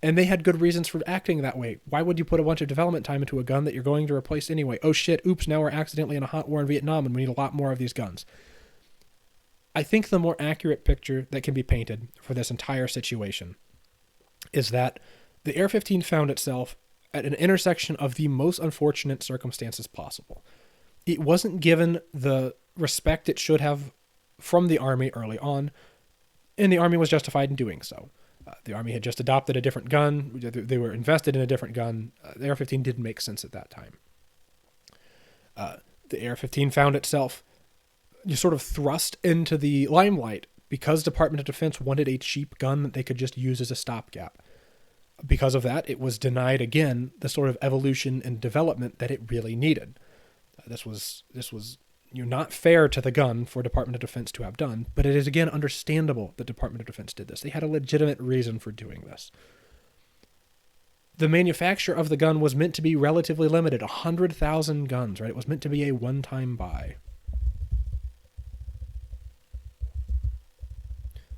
And they had good reasons for acting that way. Why would you put a bunch of development time into a gun that you're going to replace anyway? Oh shit, oops, now we're accidentally in a hot war in Vietnam and we need a lot more of these guns. I think the more accurate picture that can be painted for this entire situation is that the AR-15 found itself at an intersection of the most unfortunate circumstances possible. It wasn't given the respect it should have from the Army early on, and the Army was justified in doing so. The Army had just adopted a different gun. They were invested in a different gun. The AR-15 didn't make sense at that time. The AR-15 found itself sort of thrust into the limelight because Department of Defense wanted a cheap gun that they could just use as a stopgap. Because of that, it was denied again the sort of evolution and development that it really needed. This was not fair to the gun for Department of Defense to have done, but it is again understandable that Department of Defense did this. They had a legitimate reason for doing this. The manufacture of the gun was meant to be relatively limited, 100,000 guns, right? It was meant to be a one-time buy.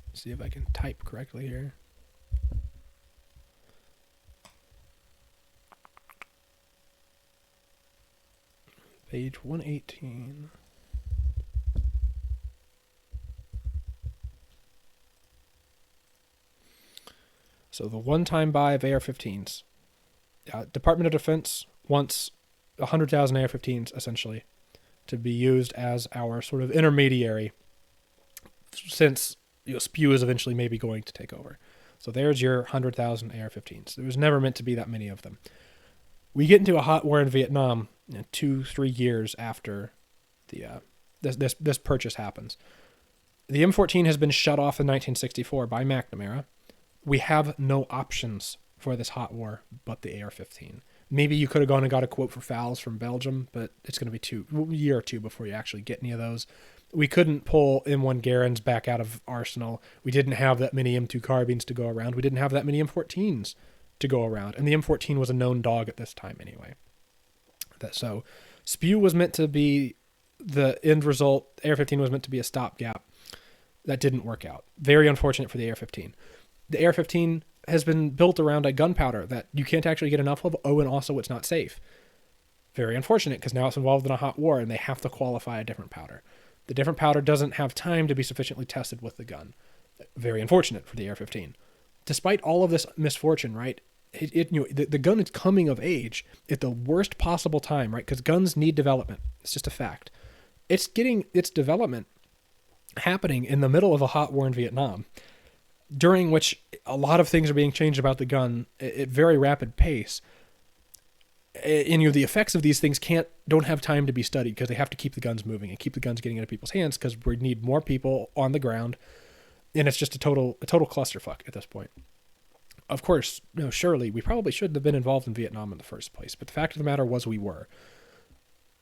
Let's see if I can type correctly here. Page 118. So the one-time buy of AR-15s. Department of Defense wants 100,000 AR-15s, essentially, to be used as our sort of intermediary since SPEW is eventually maybe going to take over. So there's your 100,000 AR-15s. There was never meant to be that many of them. We get into a hot war in Vietnam 2-3 years after the this purchase happens. The M14 has been shut off in 1964 by McNamara. We have no options for this hot war but the AR-15. Maybe you could have gone and got a quote for FALs from Belgium, but it's going to be a year or two before you actually get any of those. We couldn't pull M1 Garands back out of arsenal. We didn't have that many M2 carbines to go around. We didn't have that many M14s to go around, and the M14 was a known dog at this time anyway. So SPEW was meant to be the end result. AR-15 was meant to be a stopgap. That didn't work out. Very unfortunate for the AR-15. The AR-15 has been built around a gunpowder that you can't actually get enough of. Oh, and also it's not safe. Very unfortunate, because now it's involved in a hot war and they have to qualify a different powder. The different powder doesn't have time to be sufficiently tested with the gun. Very unfortunate for the AR-15. Despite all of this misfortune, right, the gun is coming of age at the worst possible time, right, because guns need development. It's just a fact. It's getting its development happening in the middle of a hot war in Vietnam, during which a lot of things are being changed about the gun at very rapid pace. And the effects of these things don't have time to be studied because they have to keep the guns moving and keep the guns getting into people's hands because we need more people on the ground, and it's just a total clusterfuck at this point. Of course, surely we probably shouldn't have been involved in Vietnam in the first place, but the fact of the matter was we were.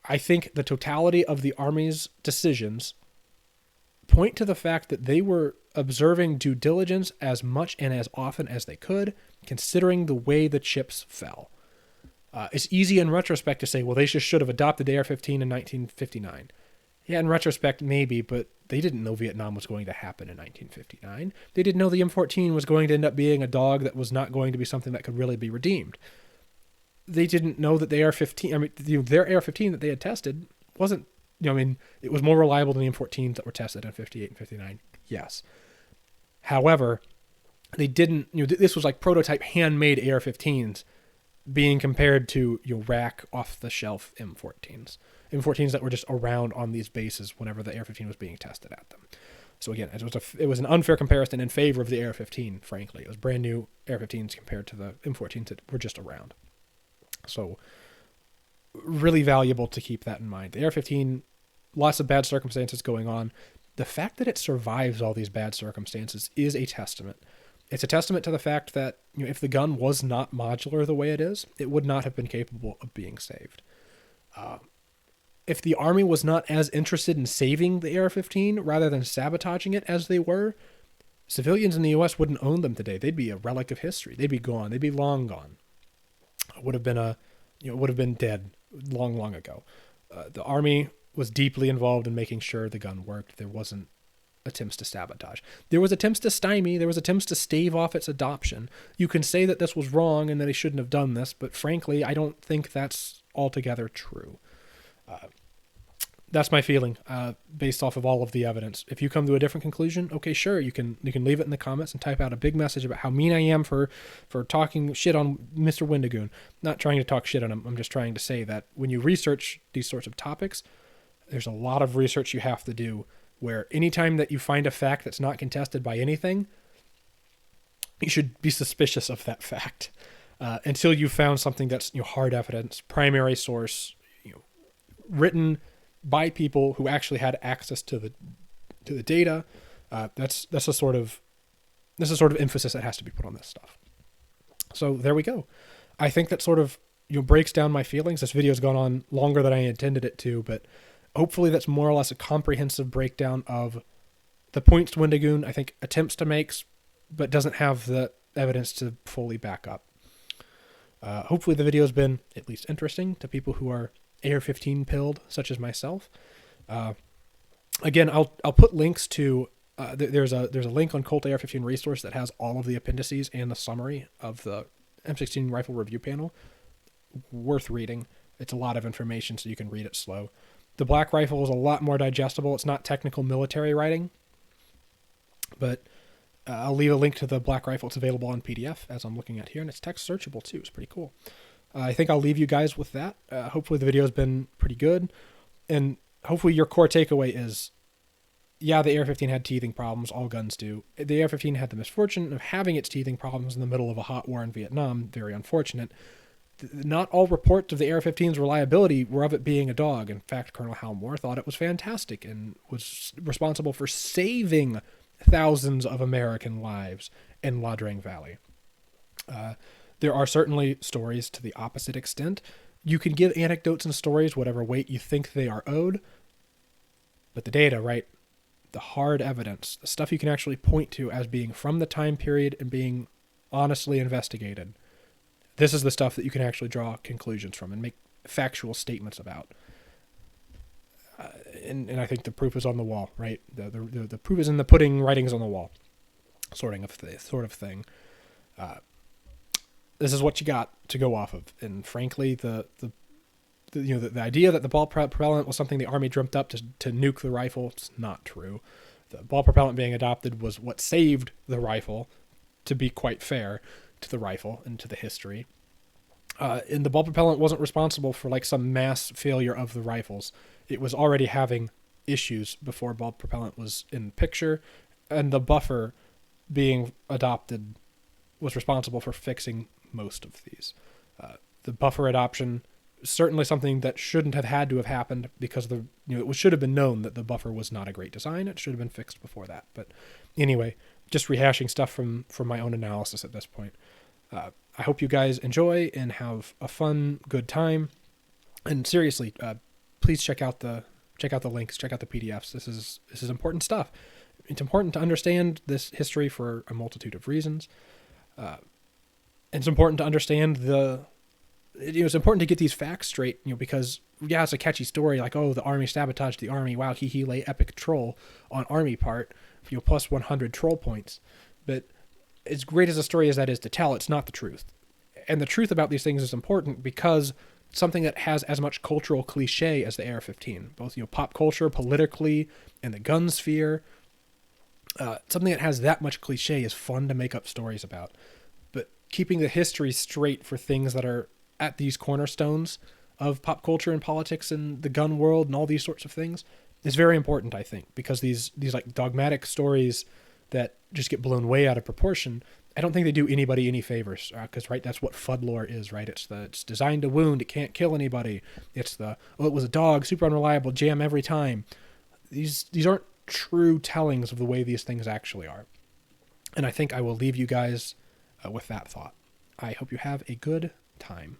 I think the totality of the Army's decisions point to the fact that they were observing due diligence as much and as often as they could, considering the way the chips fell. It's easy in retrospect to say, well, they just should have adopted AR-15 in 1959. Yeah, in retrospect, maybe, but they didn't know Vietnam was going to happen in 1959. They didn't know the M14 was going to end up being a dog that was not going to be something that could really be redeemed. They didn't know that the AR-15, their AR-15 that they had tested wasn't, it was more reliable than the M14s that were tested in 58 and 59. Yes. However, they didn't, this was like prototype handmade AR-15s being compared to rack off-the-shelf M14s. M14s that were just around on these bases whenever the AR-15 was being tested at them. So again, it was an unfair comparison in favor of the AR-15, frankly. It was brand new AR-15s compared to the M14s that were just around. So really valuable to keep that in mind. The AR-15, lots of bad circumstances going on. The fact that it survives all these bad circumstances is a testament. It's a testament to the fact that if the gun was not modular the way it is, it would not have been capable of being saved. If the Army was not as interested in saving the AR-15 rather than sabotaging it as they were, civilians in the U.S. wouldn't own them today. They'd be a relic of history. They'd be gone. They'd be long gone. It would have been dead long, long ago. The Army was deeply involved in making sure the gun worked. There wasn't attempts to sabotage. There was attempts to stymie. There was attempts to stave off its adoption. You can say that this was wrong and that they shouldn't have done this, but frankly, I don't think that's altogether true. That's my feeling, based off of all of the evidence. If you come to a different conclusion, okay, sure, you can leave it in the comments and type out a big message about how mean I am for talking shit on Mr. Wendigoon. Not trying to talk shit on him. I'm just trying to say that when you research these sorts of topics, there's a lot of research you have to do, where anytime that you find a fact that's not contested by anything, you should be suspicious of that fact until you found something that's hard evidence, primary source, written by people who actually had access to the data. That's a sort of emphasis that has to be put on this stuff. So there we go. I think that sort of breaks down my feelings. This video has gone on longer than I intended it to, but hopefully that's more or less a comprehensive breakdown of the points Wendigoon, I think, attempts to make, but doesn't have the evidence to fully back up. Hopefully the video has been at least interesting to people who are AR-15 pilled, such as myself. Again, I'll put links to there's a link on Colt AR-15 resource that has all of the appendices and the summary of the M16 Rifle Review Panel. Worth reading. It's a lot of information, so you can read it slow. The Black Rifle is a lot more digestible. It's not technical military writing, but I'll leave a link to the Black Rifle. It's available on PDF, as I'm looking at here, and it's text searchable too. It's pretty cool. I think I'll leave you guys with that. Hopefully the video has been pretty good, and hopefully your core takeaway is, yeah, the AR-15 had teething problems. All guns do. The AR-15 had the misfortune of having its teething problems in the middle of a hot war in Vietnam. Very unfortunate. Not all reports of the AR-15's reliability were of it being a dog. In fact, Colonel Hal Moore thought it was fantastic and was responsible for saving thousands of American lives in La Drang Valley. There are certainly stories to the opposite extent. You can give anecdotes and stories whatever weight you think they are owed, but the data, right? The hard evidence, the stuff you can actually point to as being from the time period and being honestly investigated. This is the stuff that you can actually draw conclusions from and make factual statements about. And I think the proof is on the wall, right? The proof is in the pudding, writing's on the wall, sort of thing. This is what you got to go off of. And frankly, the idea that the ball propellant was something the Army dreamt up to nuke the rifle, it's not true. The ball propellant being adopted was what saved the rifle, to be quite fair to the rifle and to the history. And the ball propellant wasn't responsible for like some mass failure of the rifles. It was already having issues before ball propellant was in the picture, and the buffer being adopted was responsible for fixing most of these. The buffer adoption is certainly something that shouldn't have had to have happened, because it should have been known that the buffer was not a great design. It should have been fixed before that. But anyway, just rehashing stuff from my own analysis at this point. I hope you guys enjoy and have a fun, good time. And seriously, please check out the links, check out the PDFs. This is important stuff. It's important to understand this history for a multitude of reasons. It's important to understand it's important to get these facts straight, because yeah, it's a catchy story like, oh, the Army sabotaged the Army. Wow, he lay epic troll on Army part, plus 100 troll points. But as great as a story as that is to tell, it's not the truth. And the truth about these things is important because something that has as much cultural cliche as the AR-15, both pop culture, politically, and the gun sphere. Something that has that much cliche is fun to make up stories about. But keeping the history straight for things that are at these cornerstones of pop culture and politics and the gun world and all these sorts of things is very important, I think, because these like dogmatic stories that just get blown way out of proportion, I don't think they do anybody any favors, because right, that's what FUD lore is, right? It's designed to wound, it can't kill anybody. It's it was a dog, super unreliable, jam every time. These aren't true tellings of the way these things actually are. And I think I will leave you guys with that thought. I hope you have a good time.